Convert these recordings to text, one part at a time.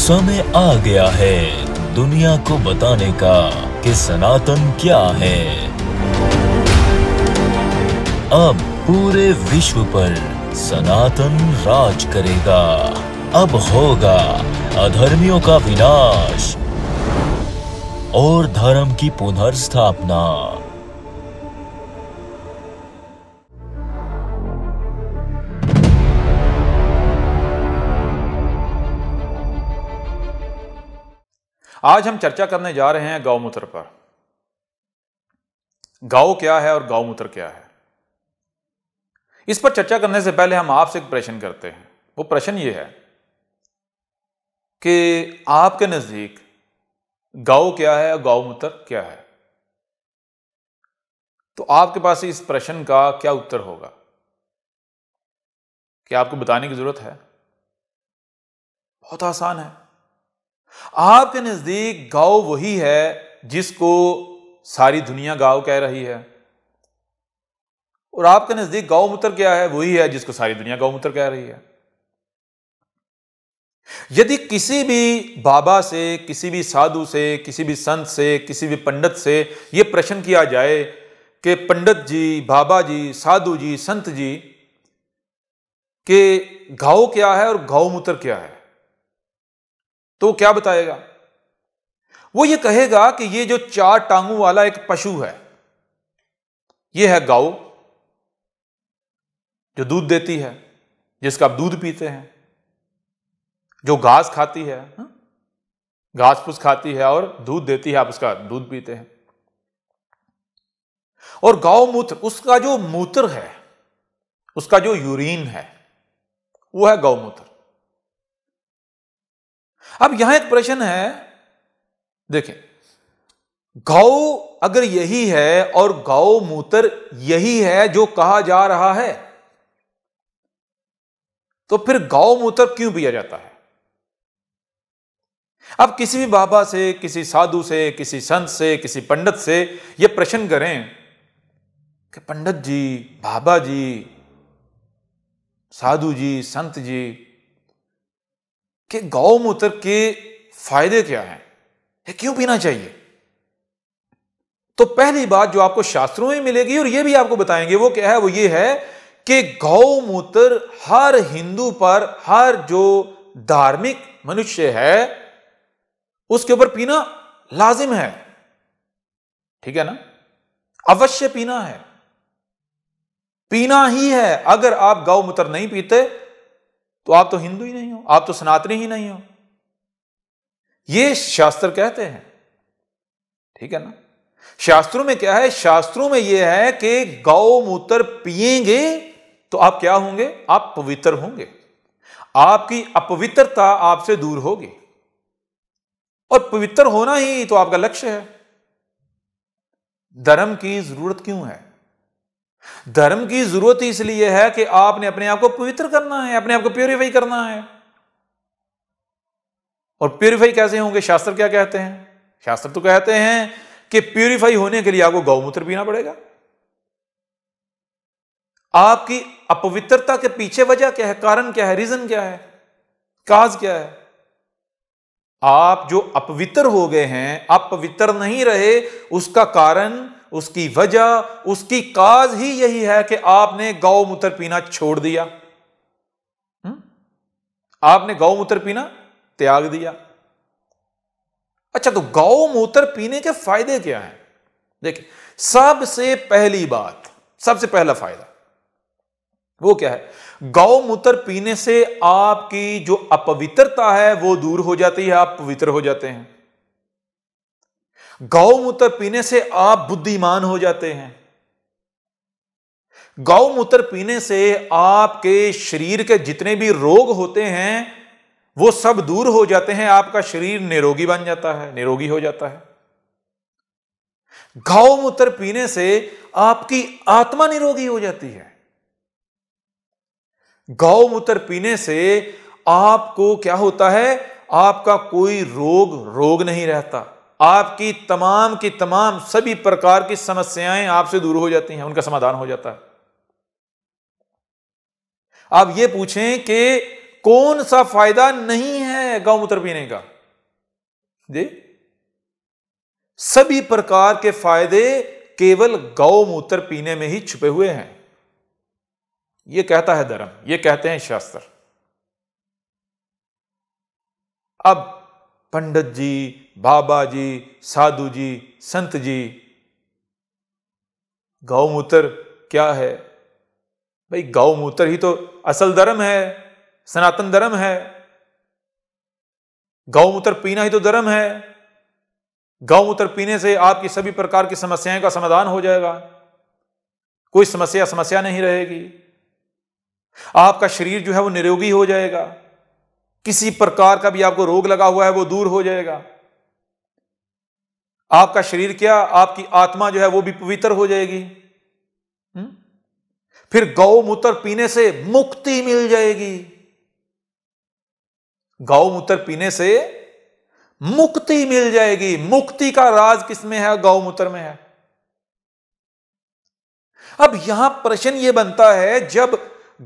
समय आ गया है दुनिया को बताने का कि सनातन क्या है। अब पूरे विश्व पर सनातन राज करेगा। अब होगा अधर्मियों का विनाश और धर्म की पुनर्स्थापना। आज हम चर्चा करने जा रहे हैं गौमूत्र पर। गौ क्या है और गौमूत्र क्या है, इस पर चर्चा करने से पहले हम आपसे एक प्रश्न करते हैं। वो प्रश्न ये है कि आपके नजदीक गौ क्या है और गौमूत्र क्या है। तो आपके पास इस प्रश्न का क्या उत्तर होगा? क्या आपको बताने की जरूरत है? बहुत आसान है। आपके नजदीक गौ वही है जिसको सारी दुनिया गौ कह रही है, और आपके नजदीक गौमूत्र क्या है? वही है जिसको सारी दुनिया गौमूत्र कह रही है। यदि किसी भी बाबा से, किसी भी साधु से, किसी भी संत से, किसी भी पंडित से यह प्रश्न किया जाए कि पंडित जी, बाबा जी, साधु जी, संत जी, कि गौ क्या है और गौमूत्र क्या है, तो क्या बताएगा? वो ये कहेगा कि ये जो 4 टांगों वाला एक पशु है, ये है गौ, जो दूध देती है, जिसका आप दूध पीते हैं, जो घास खाती है, घास फूस खाती है और दूध देती है, आप उसका दूध पीते हैं। और गौमूत्र, उसका जो मूत्र है, उसका जो यूरिन है, वो है गौमूत्र। अब यहां एक प्रश्न है, देखें, गौ अगर यही है और गौमूत्र यही है जो कहा जा रहा है, तो फिर गौमूत्र क्यों पिया जाता है? अब किसी भी बाबा से, किसी साधु से, किसी संत से, किसी पंडित से यह प्रश्न करें कि पंडित जी, बाबा जी, साधु जी, संत जी, कि गौमूत्र के फायदे क्या हैं, ये क्यों पीना चाहिए? तो पहली बात जो आपको शास्त्रों में मिलेगी और ये भी आपको बताएंगे, वो क्या है? वो ये है कि गौमूत्र हर हिंदू पर, हर जो धार्मिक मनुष्य है, उसके ऊपर पीना लाजिम है। ठीक है ना? अवश्य पीना है, पीना ही है। अगर आप गौमूत्र नहीं पीते तो आप तो हिंदू ही नहीं हो, आप तो सनातनी ही नहीं हो, ये शास्त्र कहते हैं। ठीक है ना? शास्त्रों में क्या है? शास्त्रों में यह है कि गौमूत्र पिएंगे तो आप क्या होंगे? आप पवित्र होंगे, आपकी अपवित्रता आपसे दूर होगी, और पवित्र होना ही तो आपका लक्ष्य है। धर्म की जरूरत क्यों है? धर्म की जरूरत इसलिए है कि आपने अपने आप को पवित्र करना है, अपने आप को प्योरीफाई करना है। और प्योरीफाई कैसे होंगे? शास्त्र क्या कहते हैं? शास्त्र तो कहते हैं कि प्योरीफाई होने के लिए आपको गौमूत्र पीना पड़ेगा। आपकी अपवित्रता के पीछे वजह क्या है? कारण क्या है? रीजन क्या है? काज क्या है? आप जो अपवित्र हो गए हैं, आप पवित्र नहीं रहे, उसका कारण, उसकी वजह, उसकी काज ही यही है कि आपने गौमूत्र पीना छोड़ दिया। आपने गौमूत्र पीना त्याग दिया। अच्छा, तो गौमूत्र पीने के फायदे क्या हैं? देखिए, सबसे पहली बात, सबसे पहला फायदा वो क्या है? गौमूत्र पीने से आपकी जो अपवित्रता है वो दूर हो जाती है, आप पवित्र हो जाते हैं। गौमूत्र पीने से आप बुद्धिमान हो जाते हैं। गौमूत्र पीने से आपके शरीर के जितने भी रोग होते हैं वो सब दूर हो जाते हैं, आपका शरीर निरोगी बन जाता है, निरोगी हो जाता है। गौमूत्र पीने से आपकी आत्मा निरोगी हो जाती है। गौमूत्र पीने से आपको क्या होता है? आपका कोई रोग नहीं रहता, आपकी तमाम की तमाम सभी प्रकार की समस्याएं आपसे दूर हो जाती हैं, उनका समाधान हो जाता है। आप ये पूछें कि कौन सा फायदा नहीं है है गौमूत्र पीने का? जी, सभी प्रकार के फायदे केवल गौमूत्र पीने में ही छुपे हुए हैं। यह कहता है धर्म, यह कहते हैं शास्त्र। अब पंडित जी, बाबा जी, साधु जी, संत जी, गौमूत्र क्या है? भाई गौमूत्र ही तो असल धर्म है, सनातन धर्म है। गौमूत्र पीना ही तो धर्म है। गौमूत्र पीने से आपकी सभी प्रकार की समस्याओं का समाधान हो जाएगा, कोई समस्या नहीं रहेगी। आपका शरीर जो है वो निरोगी हो जाएगा, किसी प्रकार का भी आपको रोग लगा हुआ है वो दूर हो जाएगा। आपका शरीर क्या, आपकी आत्मा जो है वो भी पवित्र हो जाएगी। फिर गौमूत्र पीने से मुक्ति मिल जाएगी। गौमूत्र पीने से मुक्ति मिल जाएगी। मुक्ति का राज किसमें है? गौमूत्र में है। अब यहां प्रश्न यह बनता है, जब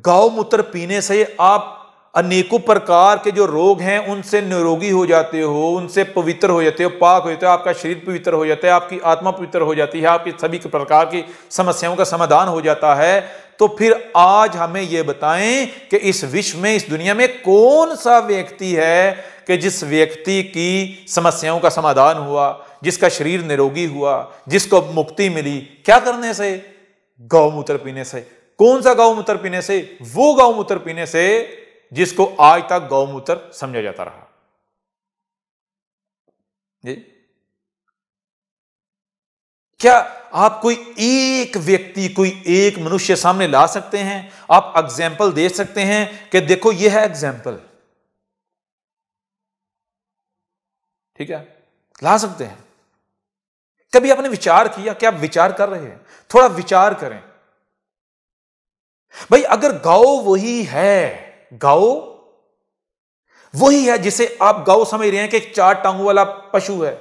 गौमूत्र पीने से आप अनेकों प्रकार के जो रोग हैं उनसे निरोगी हो जाते हो, उनसे पवित्र हो जाते हो, पाक हो जाते हो, आपका शरीर पवित्र हो जाता है, आपकी आत्मा पवित्र हो जाती है, आपकी सभी प्रकार की समस्याओं का समाधान हो जाता है, तो फिर आज हमें यह बताएं कि इस विश्व में, इस दुनिया में कौन सा व्यक्ति है कि जिस व्यक्ति की समस्याओं का समाधान हुआ, जिसका शरीर निरोगी हुआ, जिसको मुक्ति मिली? क्या करने से? गौमूत्र पीने से। कौन सा गौमूत्र पीने से? वो गौमूत्र पीने से जिसको आज तक गौमूत्र समझा जाता रहा। जी, क्या आप कोई एक व्यक्ति, कोई एक मनुष्य सामने ला सकते हैं? आप एग्जाम्पल दे सकते हैं कि देखो यह है एग्जाम्पल? ठीक है, ला सकते हैं। कभी आपने विचार किया? क्या आप विचार कर रहे हैं? थोड़ा विचार करें भाई। अगर गौ वही है, गौ वही है जिसे आप गौ समझ रहे हैं कि एक 4 टांगों वाला पशु है,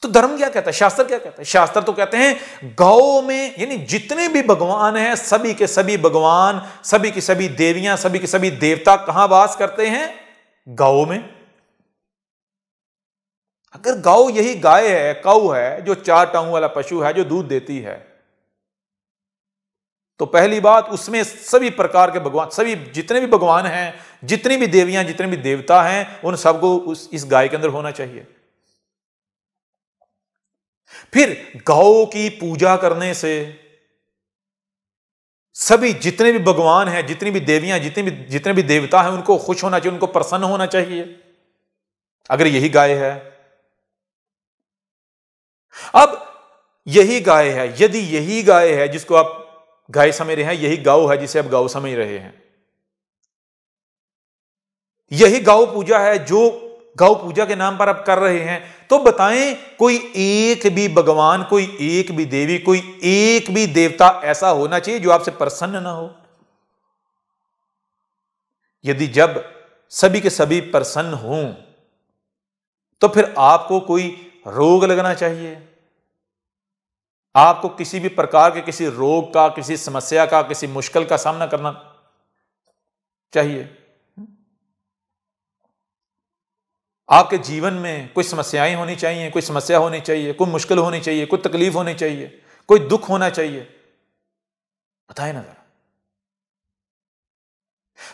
तो धर्म क्या कहता है? शास्त्र क्या कहता है? शास्त्र तो कहते हैं गौ में, यानी जितने भी भगवान हैं, सभी के सभी भगवान, सभी की सभी देवियां, सभी के सभी देवता कहां वास करते हैं? गौ में। अगर गौ यही गाय है, कौ है, जो 4 टांगों वाला पशु है, जो दूध देती है, तो पहली बात उसमें सभी प्रकार के भगवान, सभी जितने भी भगवान हैं, जितनी भी देवियां, जितने भी देवता हैं, उन सबको इस गाय के अंदर होना चाहिए। फिर गौ की पूजा करने से सभी जितने भी भगवान हैं, जितनी भी देवियां, जितने भी देवता हैं, उनको खुश होना चाहिए, उनको प्रसन्न होना चाहिए, अगर यही गाय है। अब यही गाय है, यदि यही गाय है जिसको आप गाय समझ रहे हैं, यही गौ है जिसे आप गौ समझ रहे हैं, यही गौ पूजा है जो गौ पूजा के नाम पर आप कर रहे हैं, तो बताएं कोई एक भी भगवान, कोई एक भी देवी, कोई एक भी देवता ऐसा होना चाहिए जो आपसे प्रसन्न ना हो? यदि जब सभी के सभी प्रसन्न हों तो फिर आपको कोई रोग लगना चाहिए, आपको किसी भी प्रकार के किसी रोग का, किसी समस्या का, किसी मुश्किल का सामना करना चाहिए। आपके जीवन में कोई समस्याएं होनी चाहिए, कोई समस्या होनी चाहिए, कोई मुश्किल होनी चाहिए, कोई तकलीफ होनी चाहिए, कोई दुख होना चाहिए, बताएं ना जरा।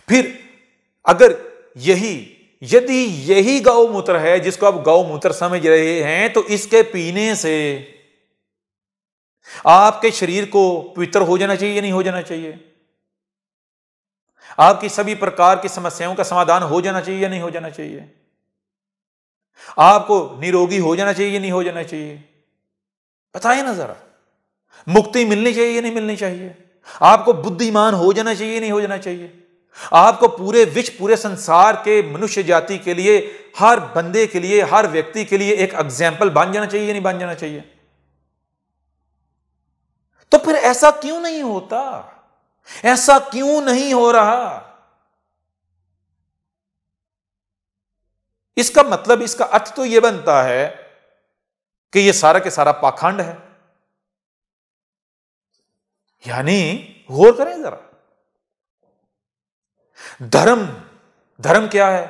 फिर अगर यदि यही गौमूत्र है जिसको आप गौमूत्र समझ रहे हैं, तो इसके पीने से आपके शरीर को पवित्र हो जाना चाहिए या नहीं हो जाना चाहिए? आपकी सभी प्रकार की समस्याओं का समाधान हो जाना चाहिए या नहीं हो जाना चाहिए? आपको निरोगी हो जाना चाहिए या नहीं हो जाना चाहिए? बताइए ना जरा। मुक्ति मिलनी चाहिए या नहीं मिलनी चाहिए? आपको बुद्धिमान हो जाना चाहिए या नहीं हो जाना चाहिए? आपको पूरे विश्व, पूरे संसार के मनुष्य जाति के लिए, हर बंदे के लिए, हर व्यक्ति के लिए एक एग्जाम्पल बन जाना चाहिए या नहीं बन जाना चाहिए? तो फिर ऐसा क्यों नहीं होता? ऐसा क्यों नहीं हो रहा? इसका मतलब, इसका अर्थ तो यह बनता है कि यह सारा के सारा पाखंड है। यानी गौर करें जरा, धर्म, धर्म क्या है?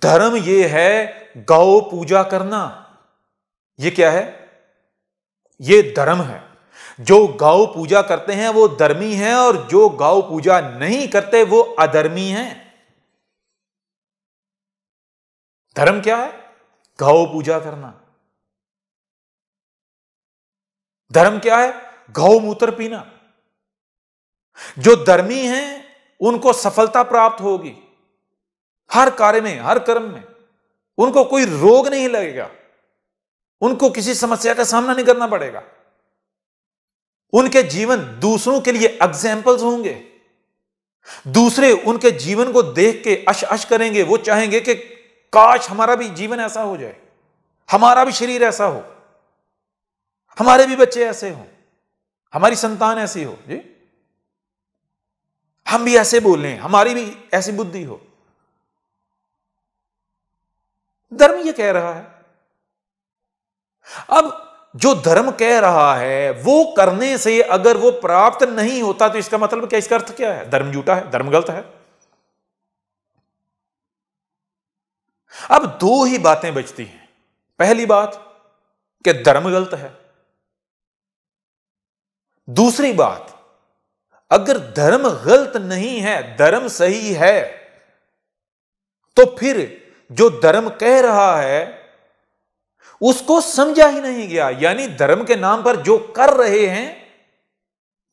धर्म ये है गौ पूजा करना। ये क्या है? ये धर्म है। जो गौ पूजा करते हैं वो धर्मी हैं, और जो गौ पूजा नहीं करते वो अधर्मी हैं। धर्म क्या है? गौ पूजा करना। धर्म क्या है? गौमूत्र पीना। जो धर्मी हैं उनको सफलता प्राप्त होगी हर कार्य में, हर कर्म में। उनको कोई रोग नहीं लगेगा, उनको किसी समस्या का सामना नहीं करना पड़ेगा। उनके जीवन दूसरों के लिए एग्जाम्पल्स होंगे। दूसरे उनके जीवन को देख के अश अश करेंगे। वो चाहेंगे कि काश हमारा भी जीवन ऐसा हो जाए, हमारा भी शरीर ऐसा हो, हमारे भी बच्चे ऐसे हो, हमारी संतान ऐसी हो, जी हम भी ऐसे बोलें, हमारी भी ऐसी बुद्धि हो। धर्म ये कह रहा है। अब जो धर्म कह रहा है वो करने से अगर वो प्राप्त नहीं होता तो इसका मतलब क्या? इसका अर्थ क्या है? धर्म झूठा है, धर्म गलत है। अब दो ही बातें बचती हैं। पहली बात कि धर्म गलत है। दूसरी बात, अगर धर्म गलत नहीं है, धर्म सही है, तो फिर जो धर्म कह रहा है उसको समझा ही नहीं गया। यानी धर्म के नाम पर जो कर रहे हैं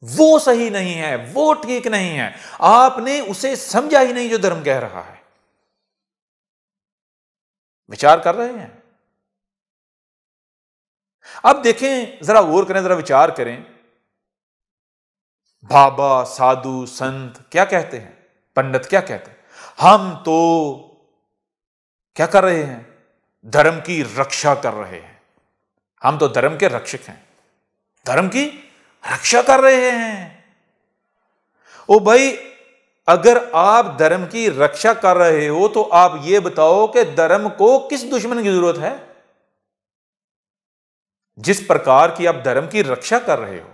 वो सही नहीं है, वो ठीक नहीं है। आपने उसे समझा ही नहीं जो धर्म कह रहा है। विचार कर रहे हैं? अब देखें, जरा गौर करें, जरा विचार करें। बाबा, साधु, संत क्या कहते हैं? पंडित क्या कहते हैं? हम तो क्या कर रहे हैं? धर्म की रक्षा कर रहे हैं। हम तो धर्म के रक्षक हैं, धर्म की रक्षा कर रहे हैं। ओ भाई, अगर आप धर्म की रक्षा कर रहे हो तो आप ये बताओ कि धर्म को किस दुश्मन की जरूरत है? जिस प्रकार की आप धर्म की रक्षा कर रहे हो,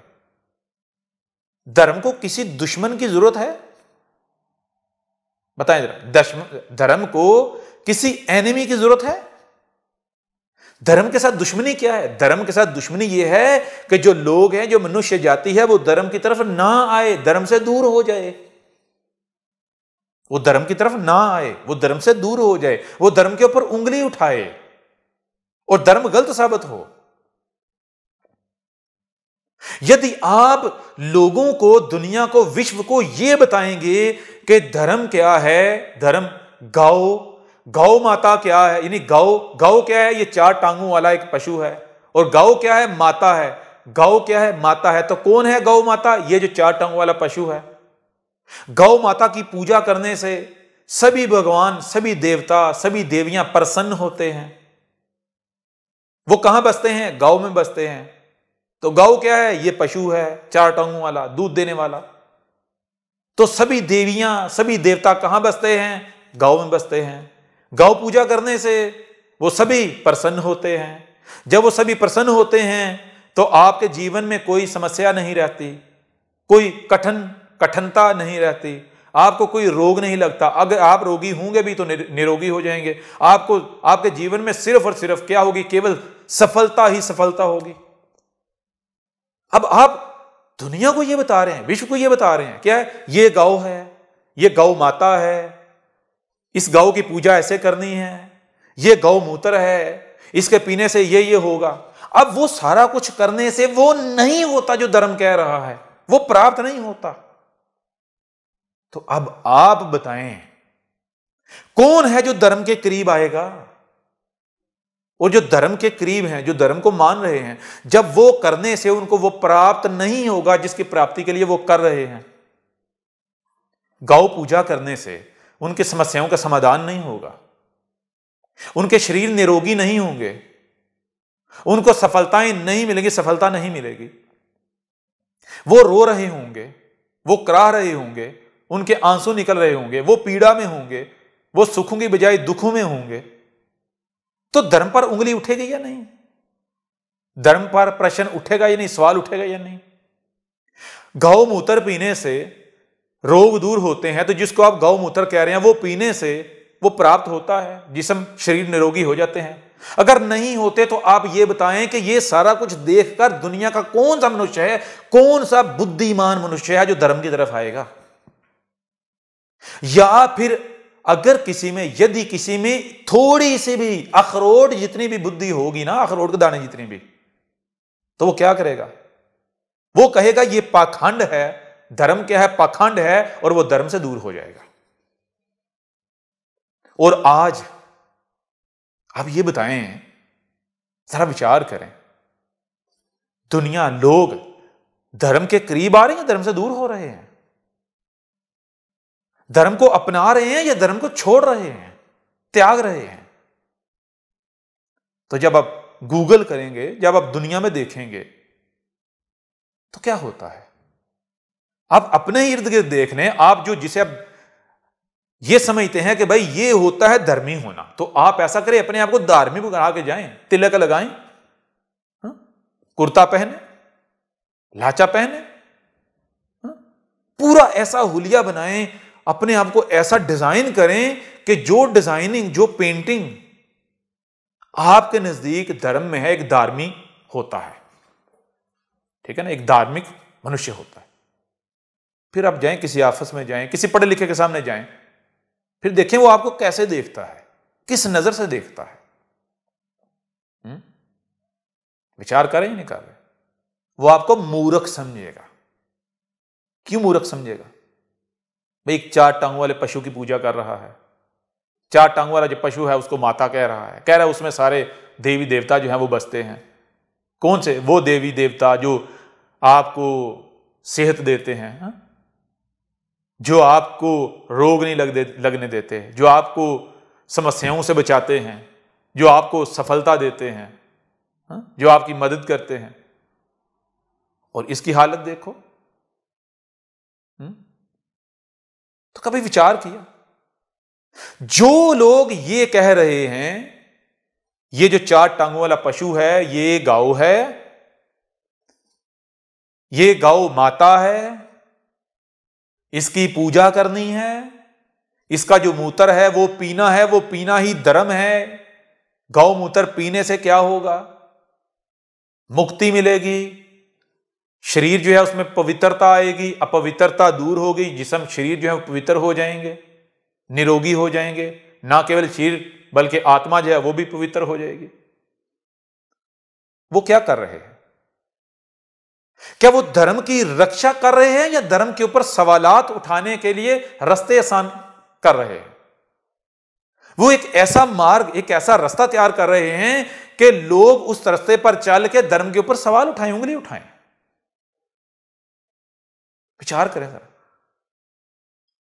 धर्म को किसी दुश्मन की जरूरत है? बताएं जरा। धर्म को किसी एनिमी की जरूरत है? धर्म के साथ दुश्मनी क्या है? धर्म के साथ दुश्मनी यह है कि जो लोग हैं, जो मनुष्य जाति है, वो धर्म की तरफ ना आए, धर्म से दूर हो जाए। वो धर्म की तरफ ना आए, वो धर्म से दूर हो जाए, वो धर्म के ऊपर उंगली उठाए और धर्म गलत साबित हो। यदि आप लोगों को, दुनिया को, विश्व को यह बताएंगे कि धर्म क्या है, धर्म गौ माता क्या है, यानी गौ क्या है? ये 4 टांगों वाला एक पशु है। और गौ क्या है? माता है। गौ क्या है? माता है। तो कौन है गौ माता? ये जो 4 टांगों वाला पशु है। गौ माता की पूजा करने से सभी भगवान, सभी देवता, सभी देवियां प्रसन्न होते हैं। वो कहां बसते हैं? गौ में बसते हैं। तो गौ क्या है? ये पशु है 4 टांगों वाला, दूध देने वाला। तो सभी देवियां, सभी देवता कहां बसते हैं? गौ में बसते हैं। गौ पूजा करने से वो सभी प्रसन्न होते हैं। जब वो सभी प्रसन्न होते हैं तो आपके जीवन में कोई समस्या नहीं रहती, कोई कठिनता नहीं रहती, आपको कोई रोग नहीं लगता। अगर आप रोगी होंगे भी तो निरोगी हो जाएंगे। आपको, आपके जीवन में सिर्फ और सिर्फ क्या होगी? केवल सफलता ही सफलता होगी। अब आप दुनिया को ये बता रहे हैं, विश्व को ये बता रहे हैं, क्या है? ये गौ है, ये गौ माता है, इस गौ की पूजा ऐसे करनी है, ये गौ मूत्र है, इसके पीने से ये होगा। अब वो सारा कुछ करने से वो नहीं होता जो धर्म कह रहा है, वो प्राप्त नहीं होता। तो अब आप बताएं, कौन है जो धर्म के करीब आएगा? और जो धर्म के करीब हैं, जो धर्म को मान रहे हैं, जब वो करने से उनको वो प्राप्त नहीं होगा जिसकी प्राप्ति के लिए वो कर रहे हैं। गौ पूजा करने से उनकी समस्याओं का समाधान नहीं होगा, उनके शरीर निरोगी नहीं होंगे, उनको सफलताएं नहीं मिलेंगी, सफलता नहीं मिलेगी। वो रो रहे होंगे, वो कराह रहे होंगे, उनके आंसू निकल रहे होंगे, वो पीड़ा में होंगे, वो सुखों की बजाय दुखों में होंगे। तो धर्म पर उंगली उठेगी या नहीं? धर्म पर प्रश्न उठेगा या नहीं? सवाल उठेगा या नहीं? गौ मूत्र पीने से रोग दूर होते हैं, तो जिसको आप गौमूत्र कह रहे हैं वो पीने से वो प्राप्त होता है, जिस्म शरीर निरोगी हो जाते हैं। अगर नहीं होते तो आप ये बताएं कि ये सारा कुछ देखकर दुनिया का कौन सा मनुष्य है, कौन सा बुद्धिमान मनुष्य है जो धर्म की तरफ आएगा? या फिर अगर किसी में, यदि किसी में थोड़ी सी भी, अखरोट जितनी भी बुद्धि होगी ना, अखरोट के दाने जितनी भी, तो वो क्या करेगा? वो कहेगा ये पाखंड है, धर्म क्या है? पाखंड है, और वो धर्म से दूर हो जाएगा। और आज आप ये बताएं, जरा विचार करें, दुनिया, लोग धर्म के करीब आ रहे हैं, धर्म से दूर हो रहे हैं? धर्म को अपना रहे हैं या धर्म को छोड़ रहे हैं, त्याग रहे हैं? तो जब आप गूगल करेंगे, जब आप दुनिया में देखेंगे, तो क्या होता है? आप अपने इर्द गिर्द देख लें, आप जो जिसे आप ये समझते हैं कि भाई ये होता है धर्मी होना, तो आप ऐसा करें, अपने आप को धार्मिक बना के जाएं, तिलक लगाएं, कुर्ता पहने, लाचा पहने, पूरा ऐसा हुलिया बनाएं, अपने आप को ऐसा डिजाइन करें कि जो डिजाइनिंग, जो पेंटिंग आपके नजदीक धर्म में है, एक धार्मिक होता है, ठीक है ना, एक धार्मिक मनुष्य होता है। फिर आप जाएं, किसी ऑफिस में जाएं, किसी पढ़े लिखे के सामने जाएं, फिर देखें वो आपको कैसे देखता है, किस नजर से देखता है। विचार करें ही नहीं कर रहे, वो आपको मूर्ख समझेगा। क्यों मूर्ख समझेगा? भाई एक 4 टांगों वाले पशु की पूजा कर रहा है, 4 टांगों वाला जो पशु है उसको माता कह रहा है, कह रहा है उसमें सारे देवी देवता जो हैं वो बसते हैं। कौन से? वो देवी देवता जो आपको सेहत देते हैं, जो आपको रोग नहीं लगने देते, जो आपको समस्याओं से बचाते हैं, जो आपको सफलता देते हैं, जो आपकी मदद करते हैं। और इसकी हालत देखो। तो कभी विचार किया? जो लोग ये कह रहे हैं ये जो 4 टांगों वाला पशु है ये गौ है, ये गौ माता है, इसकी पूजा करनी है, इसका जो मूत्र है वो पीना है, वो पीना ही धर्म है। गौ मूत्र पीने से क्या होगा? मुक्ति मिलेगी, शरीर जो है उसमें पवित्रता आएगी, अपवित्रता दूर होगी, जिस्म शरीर जो है पवित्र हो जाएंगे, निरोगी हो जाएंगे। ना केवल शरीर बल्कि आत्मा जो है वो भी पवित्र हो जाएगी। वो क्या कर रहे हैं? क्या वो धर्म की रक्षा कर रहे हैं या धर्म के ऊपर सवालात उठाने के लिए रास्ते आसान कर रहे हैं? वो एक ऐसा मार्ग, एक ऐसा रास्ता तैयार कर रहे हैं कि लोग उस रास्ते पर चल के धर्म के ऊपर सवाल उठाएं, उंगली उठाएं। विचार करें जरा।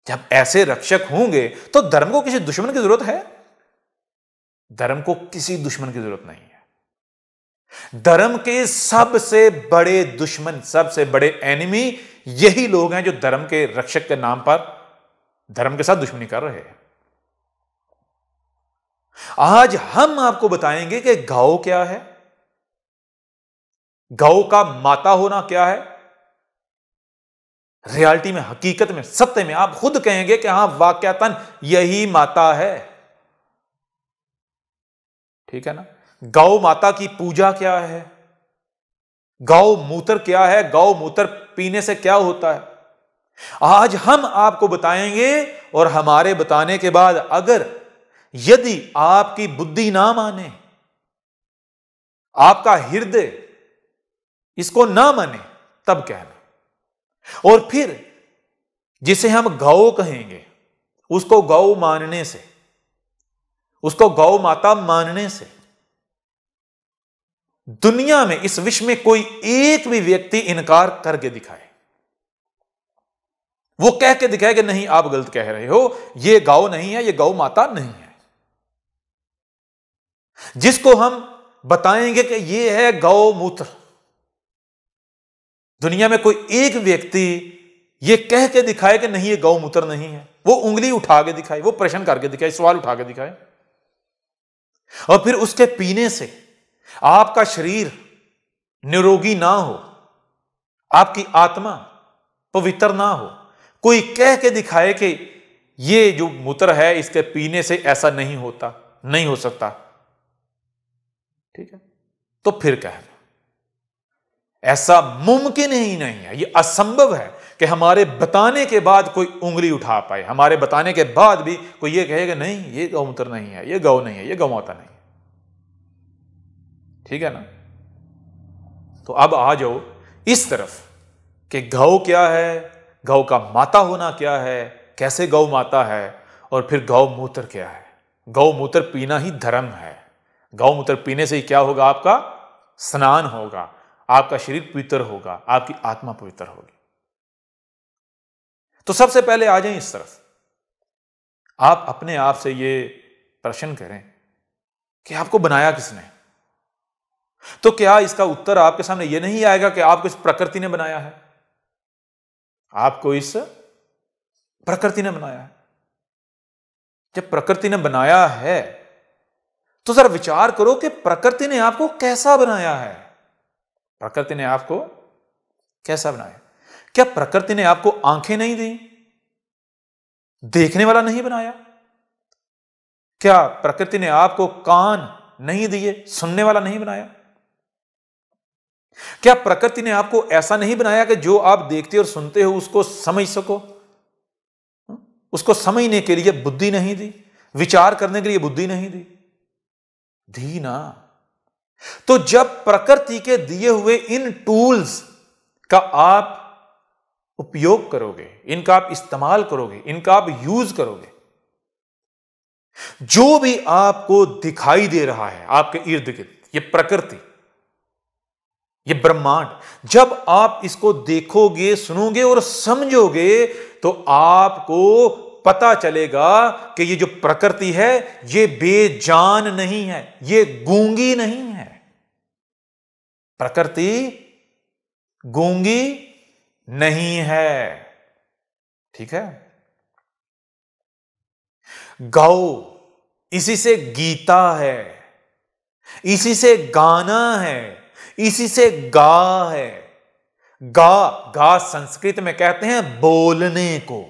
जब ऐसे रक्षक होंगे तो धर्म को किसी दुश्मन की जरूरत है? धर्म को किसी दुश्मन की जरूरत नहीं है। धर्म के सबसे बड़े दुश्मन, सबसे बड़े एनिमी यही लोग हैं जो धर्म के रक्षक के नाम पर धर्म के साथ दुश्मनी कर रहे हैं। आज हम आपको बताएंगे कि गौ क्या है, गौ का माता होना क्या है। रियलिटी में, हकीकत में, सत्य में आप खुद कहेंगे कि हां वाकयातन यही माता है, ठीक है ना। गौ माता की पूजा क्या है, गौ मूत्र क्या है, गौ मूत्र पीने से क्या होता है, आज हम आपको बताएंगे। और हमारे बताने के बाद अगर यदि आपकी बुद्धि ना माने, आपका हृदय इसको ना माने, तब कहना। और फिर जिसे हम गौ कहेंगे उसको गौ मानने से, उसको गौ माता मानने से दुनिया में, इस विश्व में कोई एक भी व्यक्ति इनकार करके दिखाए, वो कह के दिखाए कि नहीं आप गलत कह रहे हो, ये गौ नहीं है, ये गौ माता नहीं है। जिसको हम बताएंगे कि ये है गौ मूत्र, दुनिया में कोई एक व्यक्ति ये कह के दिखाए कि नहीं ये गौ मूत्र नहीं है, वो उंगली उठा के दिखाए, वो प्रश्न करके दिखाए, सवाल उठा के दिखाए। और फिर उसके पीने से आपका शरीर निरोगी ना हो, आपकी आत्मा पवित्र ना हो, कोई कह के दिखाए कि ये जो मूत्र है इसके पीने से ऐसा नहीं होता, नहीं हो सकता, ठीक है, तो फिर कहना ऐसा मुमकिन ही नहीं है, ये असंभव है कि हमारे बताने के बाद कोई उंगली उठा पाए, हमारे बताने के बाद भी कोई ये कहेगा नहीं ये गौमूत्र नहीं है, ये गौ नहीं है, ये गौमाता नहीं है। ठीक है ना। तो अब आ जाओ इस तरफ कि गौ क्या है, गौ का माता होना क्या है, कैसे गौ माता है, और फिर गौ मूत्र क्या है। गौ मूत्र पीना ही धर्म है। गौ मूत्र पीने से ही क्या होगा, आपका स्नान होगा, आपका शरीर पवित्र होगा, आपकी आत्मा पवित्र होगी। तो सबसे पहले आ जाएं इस तरफ, आप अपने आप से ये प्रश्न करें कि आपको बनाया किसने। तो क्या इसका उत्तर आपके सामने यह नहीं आएगा कि आपको इस प्रकृति ने बनाया है, आपको इस प्रकृति ने बनाया है। जब प्रकृति ने बनाया है तो जरा विचार करो कि प्रकृति ने आपको कैसा बनाया है। प्रकृति ने आपको कैसा बनाया? क्या प्रकृति ने आपको आंखें नहीं दी, देखने वाला नहीं बनाया? क्या प्रकृति ने आपको कान नहीं दिए, सुनने वाला नहीं बनाया? क्या प्रकृति ने आपको ऐसा नहीं बनाया कि जो आप देखते और सुनते हो उसको समझ सको? उसको समझने के लिए बुद्धि नहीं दी, विचार करने के लिए बुद्धि नहीं दी? दी ना। तो जब प्रकृति के दिए हुए इन टूल्स का आप उपयोग करोगे, इनका आप इस्तेमाल करोगे, इनका आप यूज करोगे, जो भी आपको दिखाई दे रहा है आपके इर्द गिर्द, ये प्रकृति, ये ब्रह्मांड, जब आप इसको देखोगे, सुनोगे और समझोगे तो आपको पता चलेगा कि ये जो प्रकृति है ये बेजान नहीं है, ये गूंगी नहीं है। प्रकृति गूंगी नहीं है। ठीक है। गौ, इसी से गीता है, इसी से गाना है, इसी से गा है। गा, गा संस्कृत में कहते हैं बोलने को।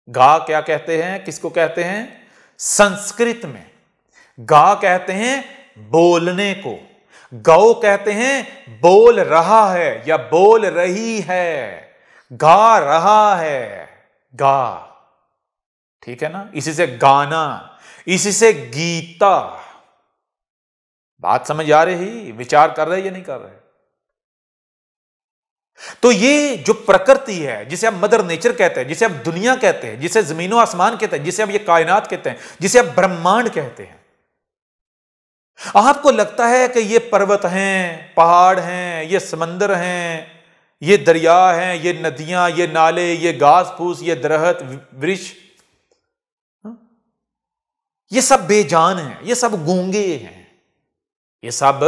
गा क्या कहते हैं, किसको कहते हैं? संस्कृत में गा कहते हैं बोलने को। गौ कहते हैं बोल रहा है या बोल रही है, गा रहा है, गा। ठीक है ना। इसी से गाना, इसी से गीता। बात समझ आ रही? विचार कर रहे या नहीं कर रहे? तो ये जो प्रकृति है, जिसे आप मदर नेचर कहते हैं, जिसे आप दुनिया कहते हैं, जिसे जमीनों आसमान कहते हैं, जिसे आप ये कायनात कहते हैं, जिसे आप ब्रह्मांड कहते हैं, आपको लगता है कि ये पर्वत हैं, पहाड़ हैं, ये समंदर हैं, ये दरिया हैं, ये नदियां, ये नाले, ये घास फूस, ये दरख्त, वृक्ष, ये सब बेजान हैं, ये सब गूंगे हैं, ये सब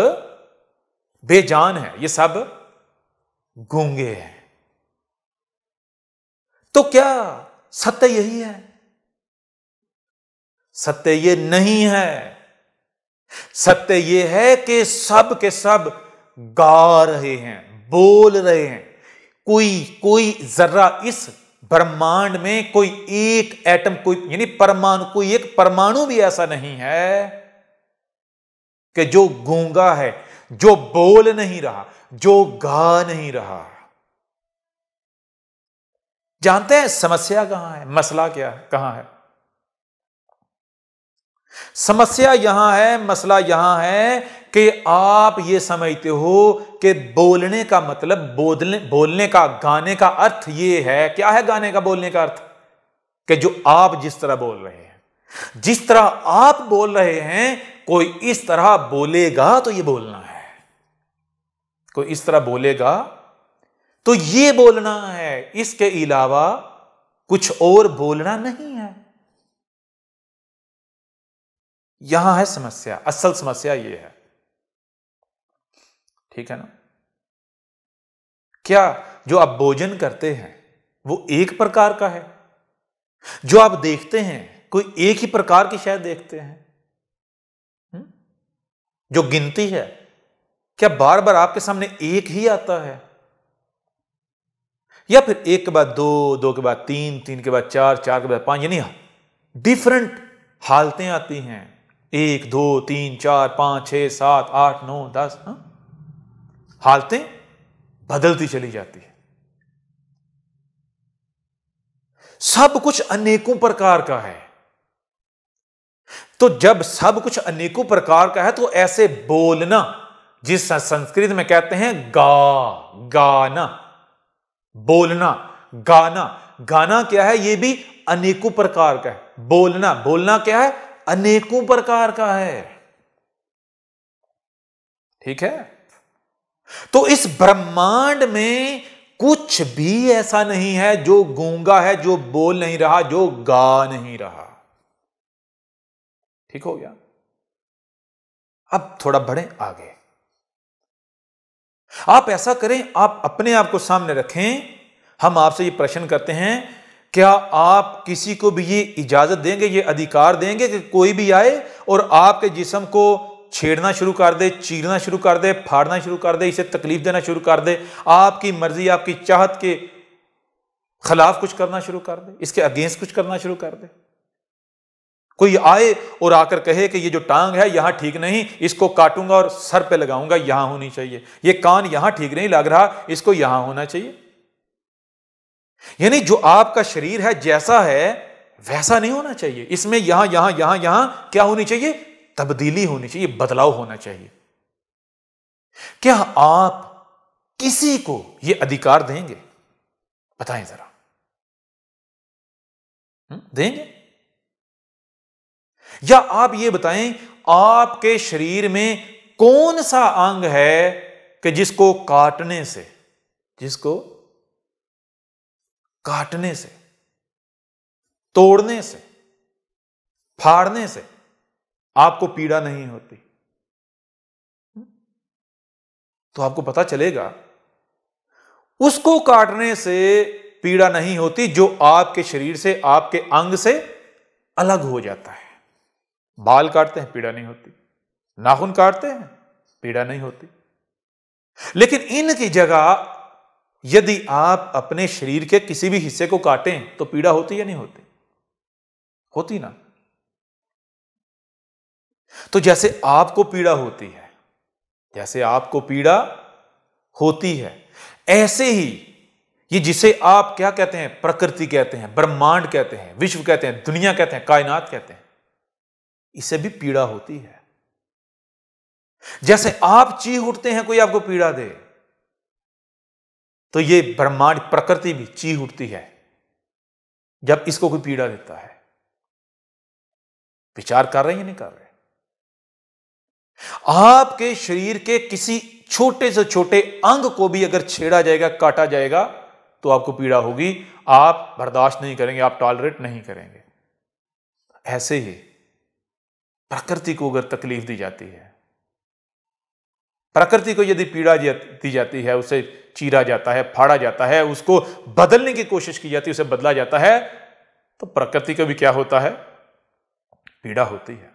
बेजान है, ये सब गूंगे हैं। तो क्या सत्य यही है? सत्य ये नहीं है। सत्य ये है कि सब के सब गा रहे हैं, बोल रहे हैं। कोई जर्रा इस ब्रह्मांड में, कोई एक एटम, कोई यानी परमाणु, कोई एक परमाणु भी ऐसा नहीं है कि जो गूंगा है, जो बोल नहीं रहा, जो गा नहीं रहा। जानते हैं समस्या कहां है, मसला क्या है, कहां है? समस्या यहां है, मसला यहां है कि आप ये समझते हो कि बोलने का मतलब, बोलने का, गाने का अर्थ ये है। क्या है गाने का, बोलने का अर्थ? कि जो आप जिस तरह बोल रहे हैं, जिस तरह आप बोल रहे हैं, कोई इस तरह बोलेगा तो ये बोलना है, कोई इस तरह बोलेगा तो ये बोलना है, इसके अलावा कुछ और बोलना नहीं है। यहां है समस्या, असल समस्या ये है। ठीक है ना। क्या जो आप भोजन करते हैं वो एक प्रकार का है? जो आप देखते हैं कोई एक ही प्रकार की शायद देखते हैं? जो गिनती है क्या बार बार आपके सामने एक ही आता है, या फिर एक के बाद दो, दो के बाद तीन, तीन के बाद चार, चार के बाद पांच, यानी डिफरेंट हालतें आती हैं। एक, दो, तीन, चार, पांच, छह, सात, आठ, नौ, 10, हालतें बदलती चली जाती है। सब कुछ अनेकों प्रकार का है। तो जब सब कुछ अनेकों प्रकार का है तो ऐसे बोलना, जिस संस्कृत में कहते हैं गाना, बोलना, गाना। गाना क्या है? यह भी अनेकों प्रकार का है। बोलना क्या है? अनेकों प्रकार का है। ठीक है? तो इस ब्रह्मांड में कुछ भी ऐसा नहीं है जो गूंगा है, जो बोल नहीं रहा, जो गा नहीं रहा। ठीक हो गया? अब थोड़ा बढ़े आगे। आप ऐसा करें, आप अपने आप को सामने रखें। हम आपसे ये प्रश्न करते हैं, क्या आप किसी को भी ये इजाजत देंगे, ये अधिकार देंगे कि कोई भी आए और आपके जिस्म को छेड़ना शुरू कर दे, चीरना शुरू कर दे, फाड़ना शुरू कर दे, इसे तकलीफ देना शुरू कर दे, आपकी मर्जी, आपकी चाहत के खिलाफ कुछ करना शुरू कर दे, इसके अगेंस्ट कुछ करना शुरू कर दे? कोई आए और आकर कहे कि ये जो टांग है यहां ठीक नहीं, इसको काटूंगा और सर पे लगाऊंगा, यहां होनी चाहिए। ये कान यहां ठीक नहीं लग रहा, इसको यहां होना चाहिए। यानी जो आपका शरीर है जैसा है वैसा नहीं होना चाहिए। इसमें यहां यहां यहां यहां क्या होनी चाहिए? तब्दीली होनी चाहिए, बदलाव होना चाहिए। क्या आप किसी को यह अधिकार देंगे? बताएं जरा। देंगे? या आप ये बताएं, आपके शरीर में कौन सा अंग है कि जिसको काटने से तोड़ने से, फाड़ने से आपको पीड़ा नहीं होती? तो आपको पता चलेगा उसको काटने से पीड़ा नहीं होती जो आपके शरीर से, आपके अंग से अलग हो जाता है। बाल काटते हैं, पीड़ा नहीं होती। नाखून काटते हैं, पीड़ा नहीं होती। लेकिन इनकी जगह यदि आप अपने शरीर के किसी भी हिस्से को काटें तो पीड़ा होती या नहीं होती? होती ना। तो जैसे आपको पीड़ा होती है, ऐसे ही ये जिसे आप क्या कहते हैं? प्रकृति कहते हैं, ब्रह्मांड कहते हैं, विश्व कहते हैं, दुनिया कहते हैं, कायनात कहते हैं, इसे भी पीड़ा होती है। जैसे आप चीख उठते हैं, कोई आपको पीड़ा दे, तो ये ब्रह्मांड, प्रकृति भी चीख उठती है जब इसको कोई पीड़ा देता है। विचार कर रहे हैं या नहीं कर रहे? आपके शरीर के किसी छोटे से छोटे अंग को भी अगर छेड़ा जाएगा, काटा जाएगा, तो आपको पीड़ा होगी। आप बर्दाश्त नहीं करेंगे, आप टॉलरेट नहीं करेंगे। ऐसे ही प्रकृति को अगर तकलीफ दी जाती है, प्रकृति को यदि पीड़ा दी जाती है, उसे चीरा जाता है, फाड़ा जाता है, उसको बदलने की कोशिश की जाती है, उसे बदला जाता है, तो प्रकृति को भी क्या होता है? पीड़ा होती है।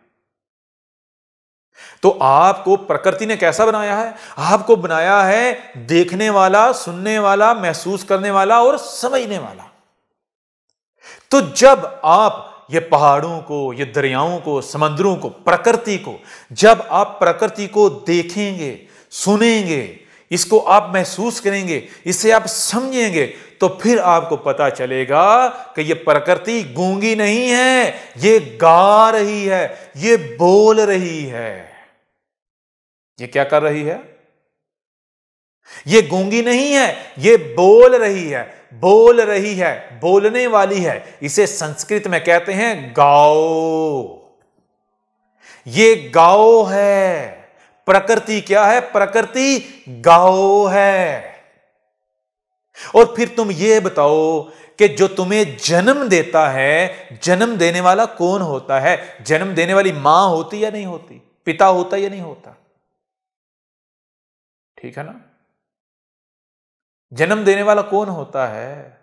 तो आपको प्रकृति ने कैसा बनाया है? आपको बनाया है देखने वाला, सुनने वाला, महसूस करने वाला और समझने वाला। तो जब आप ये पहाड़ों को, ये दरियाओं को, समुद्रों को, प्रकृति को, जब आप प्रकृति को देखेंगे, सुनेंगे, इसको आप महसूस करेंगे, इसे आप समझेंगे, तो फिर आपको पता चलेगा कि ये प्रकृति गूंगी नहीं है, ये गा रही है, ये बोल रही है। ये क्या कर रही है? ये गूंगी नहीं है, ये बोल रही है, बोलने वाली है। इसे संस्कृत में कहते हैं गाओ। ये गाओ है। प्रकृति क्या है? प्रकृति गाओ है। और फिर तुम ये बताओ कि जो तुम्हें जन्म देता है, जन्म देने वाला कौन होता है? जन्म देने वाली मां होती या नहीं होती? पिता होता या नहीं होता? ठीक है ना? जन्म देने वाला कौन होता है?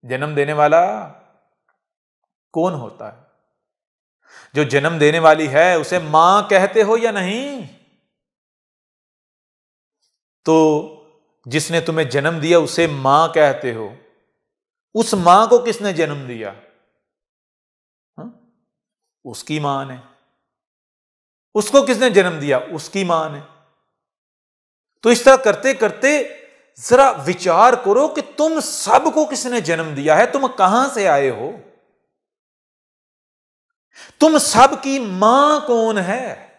जन्म देने वाला कौन होता है? जो जन्म देने वाली है उसे मां कहते हो या नहीं? तो जिसने तुम्हें जन्म दिया उसे मां कहते हो, उस मां को किसने जन्म दिया? हा? उसकी मां ने। उसको किसने जन्म दिया? उसकी मां ने। तो इस तरह करते करते जरा विचार करो कि तुम सबको किसने जन्म दिया है, तुम कहां से आए हो, तुम सबकी मां कौन है।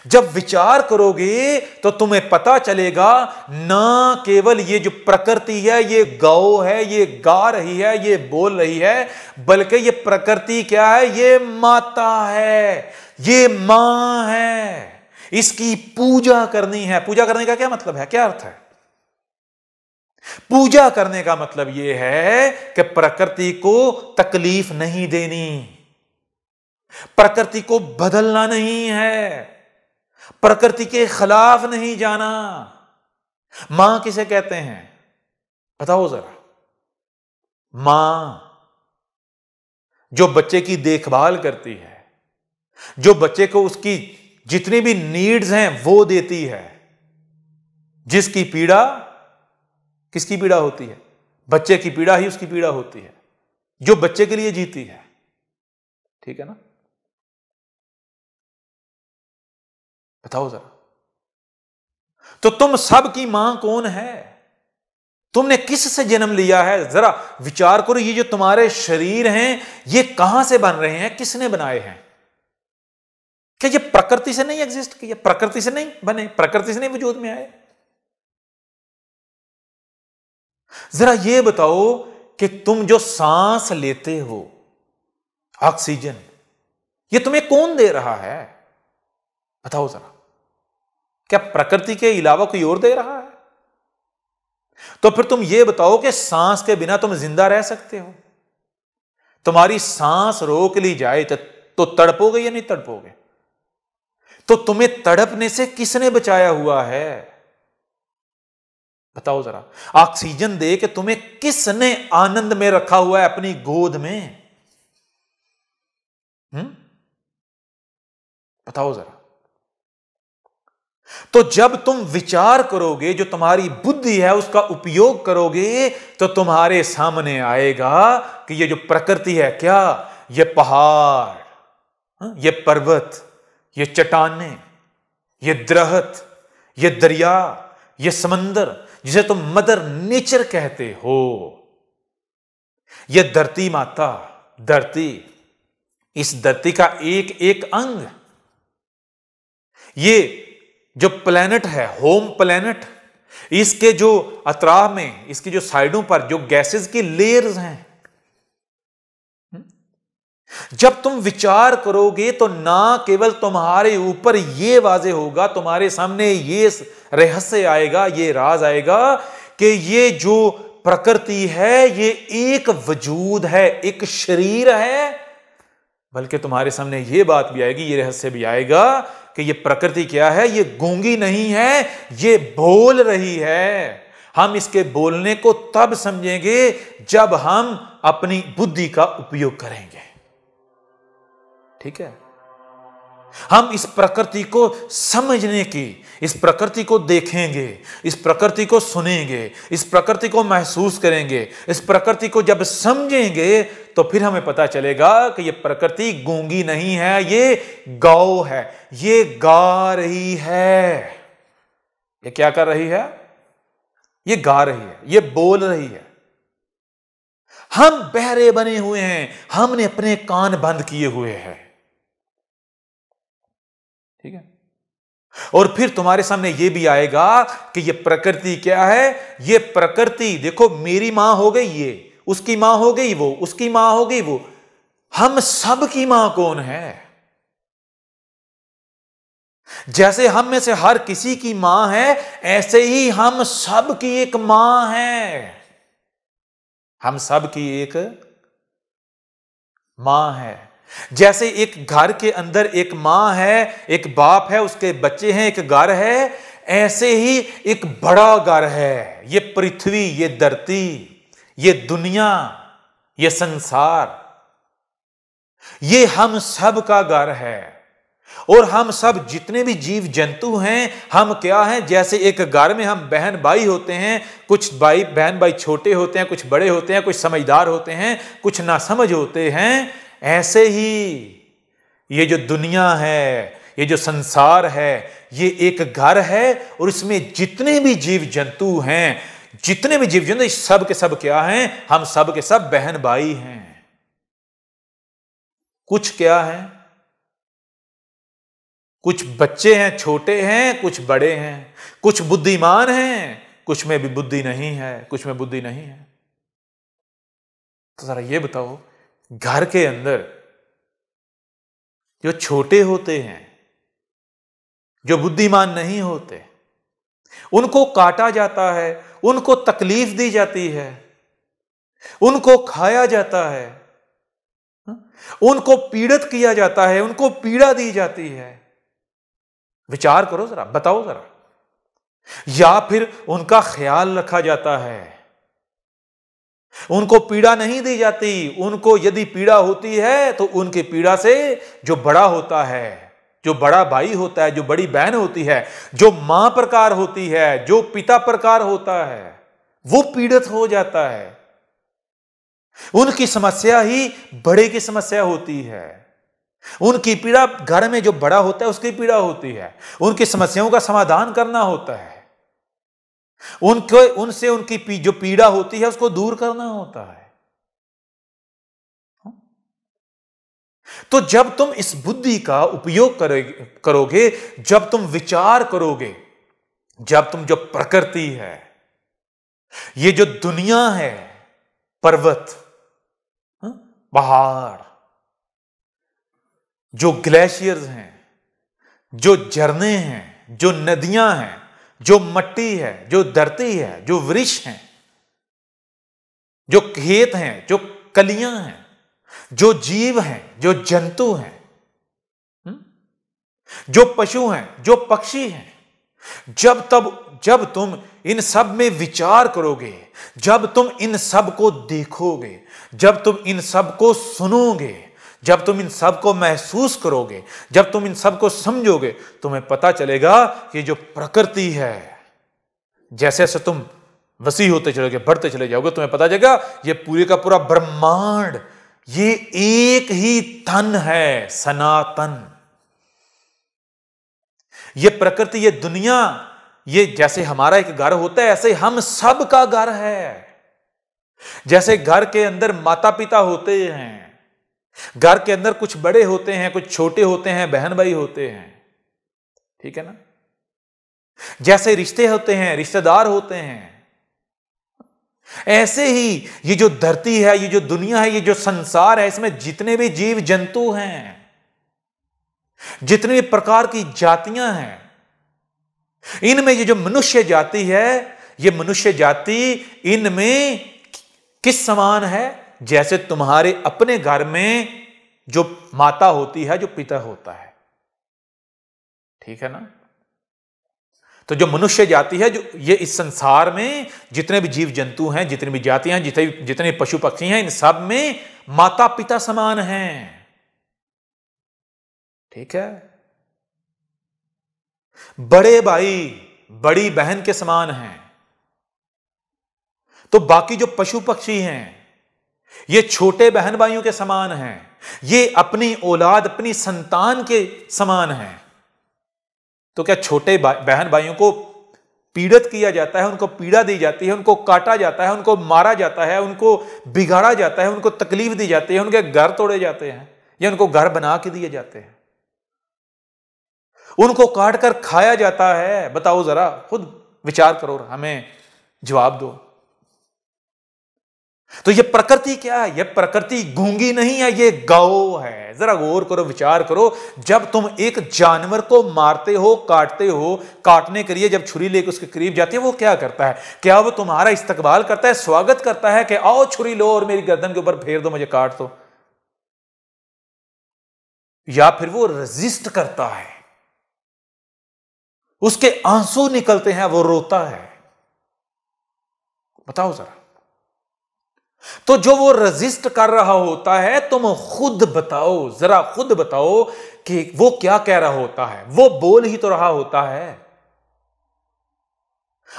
जब विचार करोगे तो तुम्हें पता चलेगा ना केवल ये जो प्रकृति है ये गौ है, ये गा रही है, ये बोल रही है, बल्कि ये प्रकृति क्या है? ये माता है, ये मां है। इसकी पूजा करनी है। पूजा करने का क्या मतलब है, क्या अर्थ है? पूजा करने का मतलब यह है कि प्रकृति को तकलीफ नहीं देनी, प्रकृति को बदलना नहीं है, प्रकृति के खिलाफ नहीं जाना। मां किसे कहते हैं बताओ जरा? मां जो बच्चे की देखभाल करती है, जो बच्चे को उसकी जितनी भी नीड्स हैं वो देती है, जिसकी पीड़ा, किसकी पीड़ा होती है? बच्चे की पीड़ा ही उसकी पीड़ा होती है, जो बच्चे के लिए जीती है। ठीक है ना? बताओ जरा, तो तुम सब की मां कौन है? तुमने किस से जन्म लिया है? जरा विचार करो, ये जो तुम्हारे शरीर हैं ये कहां से बन रहे हैं, किसने बनाए हैं? क्या ये प्रकृति से नहीं एग्जिस्ट किया, प्रकृति से नहीं बने, प्रकृति से नहीं वजूद में आए? जरा ये बताओ कि तुम जो सांस लेते हो, ऑक्सीजन, ये तुम्हें कौन दे रहा है? बताओ जरा, क्या प्रकृति के अलावा कोई और दे रहा है? तो फिर तुम ये बताओ कि सांस के बिना तुम जिंदा रह सकते हो? तुम्हारी सांस रोक ली जाए तो तड़पोगे या नहीं तड़पोगे? तो तुम्हें तड़पने से किसने बचाया हुआ है? बताओ जरा। ऑक्सीजन दे के तुम्हें किसने आनंद में रखा हुआ है अपनी गोद में? बताओ जरा। तो जब तुम विचार करोगे, जो तुम्हारी बुद्धि है उसका उपयोग करोगे, तो तुम्हारे सामने आएगा कि ये जो प्रकृति है, क्या ये पहाड़, ये पर्वत, ये चट्टानें, ये दरख्त, ये दरिया, ये समंदर जिसे तुम मदर नेचर कहते हो, ये धरती माता, धरती, इस धरती का एक एक अंग, ये जो प्लेनेट है, होम प्लेनेट, इसके जो अतराफ में, इसकी जो साइडों पर जो गैसेस की लेयर्स हैं, जब तुम विचार करोगे तो ना केवल तुम्हारे ऊपर ये वाजे होगा, तुम्हारे सामने ये रहस्य आएगा, ये राज आएगा कि ये जो प्रकृति है ये एक वजूद है, एक शरीर है, बल्कि तुम्हारे सामने ये बात भी आएगी, ये रहस्य भी आएगा कि ये प्रकृति क्या है, ये गूंगी नहीं है, ये बोल रही है। हम इसके बोलने को तब समझेंगे जब हम अपनी बुद्धि का उपयोग करेंगे। ठीक है? हम इस प्रकृति को समझने की, इस प्रकृति को देखेंगे, इस प्रकृति को सुनेंगे, इस प्रकृति को महसूस करेंगे, इस प्रकृति को जब समझेंगे तो फिर हमें पता चलेगा कि ये प्रकृति गूंगी नहीं है, ये गौ है, ये गा रही है। ये क्या कर रही है? ये गा रही है, ये बोल रही है। हम बहरे बने हुए हैं, हमने अपने कान बंद किए हुए हैं। ठीक है? और फिर तुम्हारे सामने यह भी आएगा कि यह प्रकृति क्या है? यह प्रकृति देखो, मेरी मां हो गई ये, उसकी मां हो गई वो, उसकी मां हो गई वो। हम सब की मां कौन है? जैसे हम में से हर किसी की मां है, ऐसे ही हम सब की एक मां है। हम सब की एक मां है। जैसे एक घर के अंदर एक मां है, एक बाप है, उसके बच्चे हैं, एक घर है, ऐसे ही एक बड़ा घर है। ये पृथ्वी, ये धरती, ये दुनिया, ये संसार, ये हम सब का घर है। और हम सब जितने भी जीव जंतु हैं, हम क्या हैं, जैसे एक घर में हम बहन भाई होते हैं, कुछ बहन भाई छोटे होते हैं, कुछ बड़े होते हैं, कुछ समझदार होते हैं, कुछ नासमझ होते हैं। ऐसे ही ये जो दुनिया है, ये जो संसार है, ये एक घर है और इसमें जितने भी जीव जंतु हैं, जितने भी जीव जंतु, सब के सब क्या हैं, हम सब के सब बहन भाई हैं। कुछ क्या है, कुछ बच्चे हैं, छोटे हैं, कुछ बड़े हैं, कुछ बुद्धिमान हैं, कुछ में भी बुद्धि नहीं है, कुछ में बुद्धि नहीं है। तो जरा ये बताओ, घर के अंदर जो छोटे होते हैं, जो बुद्धिमान नहीं होते, उनको काटा जाता है, उनको तकलीफ दी जाती है, उनको खाया जाता है, उनको पीड़ित किया जाता है, उनको पीड़ा दी जाती है। विचार करो जरा, बताओ जरा। या फिर उनका ख्याल रखा जाता है, उनको पीड़ा नहीं दी जाती। उनको यदि पीड़ा होती है तो उनकी पीड़ा से जो बड़ा होता है, जो बड़ा भाई होता है, जो बड़ी बहन होती है, जो मां प्रकार होती है, जो पिता प्रकार होता है, वो पीड़ित हो जाता है। उनकी समस्या ही बड़े की समस्या होती है। उनकी पीड़ा, घर में जो बड़ा होता है उसकी पीड़ा होती है, उनकी समस्याओं का समाधान करना होता है, उनसे उनकी जो पीड़ा होती है उसको दूर करना होता है। तो जब तुम इस बुद्धि का उपयोग करोगे, जब तुम विचार करोगे, जब तुम जो प्रकृति है, ये जो दुनिया है, पर्वत, पहाड़, जो ग्लेशियर्स हैं, जो झरने हैं, जो नदियां हैं, जो मिट्टी है, जो धरती है, जो वृक्ष हैं, जो खेत हैं, जो कलियां हैं, जो जीव हैं, जो जंतु हैं, जो पशु हैं, जो पक्षी हैं, जब तुम इन सब में विचार करोगे, जब तुम इन सब को देखोगे, जब तुम इन सब को सुनोगे, जब तुम इन सब को महसूस करोगे, जब तुम इन सब को समझोगे, तुम्हें पता चलेगा कि जो प्रकृति है, जैसे जैसे तुम वसी होते चलोगे, बढ़ते चले जाओगे, तुम्हें पता चलेगा ये पूरे का पूरा ब्रह्मांड, ये एक ही तन है, सनातन। ये प्रकृति, ये दुनिया, ये जैसे हमारा एक घर होता है, ऐसे हम सब का घर है। जैसे घर के अंदर माता पिता होते हैं, घर के अंदर कुछ बड़े होते हैं, कुछ छोटे होते हैं, बहन भाई होते हैं, ठीक है ना। जैसे रिश्ते होते हैं, रिश्तेदार होते हैं, ऐसे ही ये जो धरती है, ये जो दुनिया है, ये जो संसार है, इसमें जितने भी जीव जंतु हैं, जितने प्रकार की जातियां हैं, इनमें ये जो मनुष्य जाति है, ये मनुष्य जाति इनमें किस समान है? जैसे तुम्हारे अपने घर में जो माता होती है, जो पिता होता है, ठीक है ना। तो जो मनुष्य जाति है, जो ये इस संसार में जितने भी जीव जंतु हैं, जितनी भी जातियां हैं, जितने पशु पक्षी हैं, इन सब में माता पिता समान हैं, ठीक है। बड़े भाई बड़ी बहन के समान हैं। तो बाकी जो पशु पक्षी हैं, ये छोटे बहन भाइयों के समान हैं, ये अपनी औलाद, अपनी संतान के समान हैं। तो क्या छोटे बहन भाइयों को पीड़ित किया जाता है, उनको पीड़ा दी जाती है, उनको काटा जाता है, उनको मारा जाता है, उनको बिगाड़ा जाता है, उनको तकलीफ दी जाती है, उनके घर तोड़े जाते हैं या उनको घर बना के दिए जाते हैं, उनको काट कर खाया जाता है? बताओ जरा, खुद विचार करो, हमें जवाब दो। तो ये प्रकृति क्या है? ये प्रकृति गूंगी नहीं है, ये गौ है। जरा गौर करो, विचार करो। जब तुम एक जानवर को मारते हो, काटते हो, काटने के लिए जब छुरी लेकर उसके करीब जाती है, वो क्या करता है? क्या वो तुम्हारा इस्तकबाल करता है, स्वागत करता है कि आओ छुरी लो और मेरी गर्दन के ऊपर फेर दो, मुझे काट दो? या फिर वो रेजिस्ट करता है, उसके आंसू निकलते हैं, वो रोता है? बताओ जरा। तो जो वो रेजिस्ट कर रहा होता है, तुम खुद बताओ, जरा खुद बताओ कि वो क्या कह रहा होता है। वो बोल ही तो रहा होता है।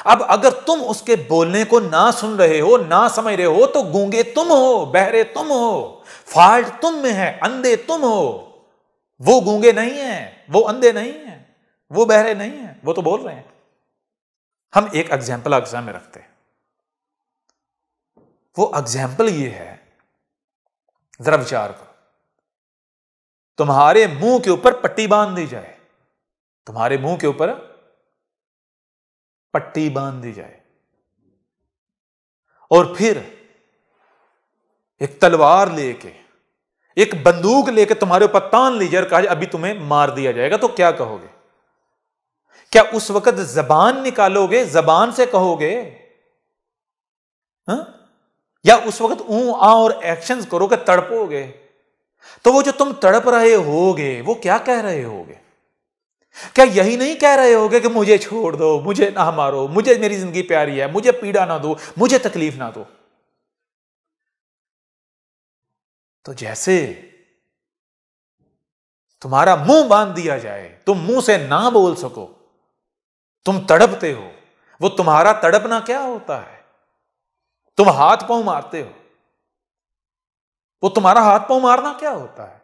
अब अगर तुम उसके बोलने को ना सुन रहे हो, ना समझ रहे हो, तो गूंगे तुम हो, बहरे तुम हो, फॉल्ट तुम में है, अंधे तुम हो। वो गूंगे नहीं है, वो अंधे नहीं है, वो बहरे नहीं है, वो तो बोल रहे हैं। हम एक एग्जाम्पल एग्जाम में रखते हैं। वो एग्जाम्पल ये है, जरा विचार करो, तुम्हारे मुंह के ऊपर पट्टी बांध दी जाए, तुम्हारे मुंह के ऊपर पट्टी बांध दी जाए, और फिर एक तलवार लेके, एक बंदूक लेके तुम्हारे ऊपर तान ली जाए और कहा जाए अभी तुम्हें मार दिया जाएगा, तो क्या कहोगे? क्या उस वक्त जबान निकालोगे, जबान से कहोगे? हा? या उस वक्त ऊ आ और एक्शंस करोगे, तड़पोगे? तो वो जो तुम तड़प रहे होगे, वो क्या कह रहे होगे? क्या यही नहीं कह रहे होगे कि मुझे छोड़ दो, मुझे ना मारो, मुझे मेरी जिंदगी प्यारी है, मुझे पीड़ा ना दो, मुझे तकलीफ ना दो? तो जैसे तुम्हारा मुंह बांध दिया जाए, तुम मुंह से ना बोल सको, तुम तड़पते हो। वो तुम्हारा तड़पना क्या होता है? तुम हाथ पांव मारते हो, वो तुम्हारा हाथ पांव मारना क्या होता है?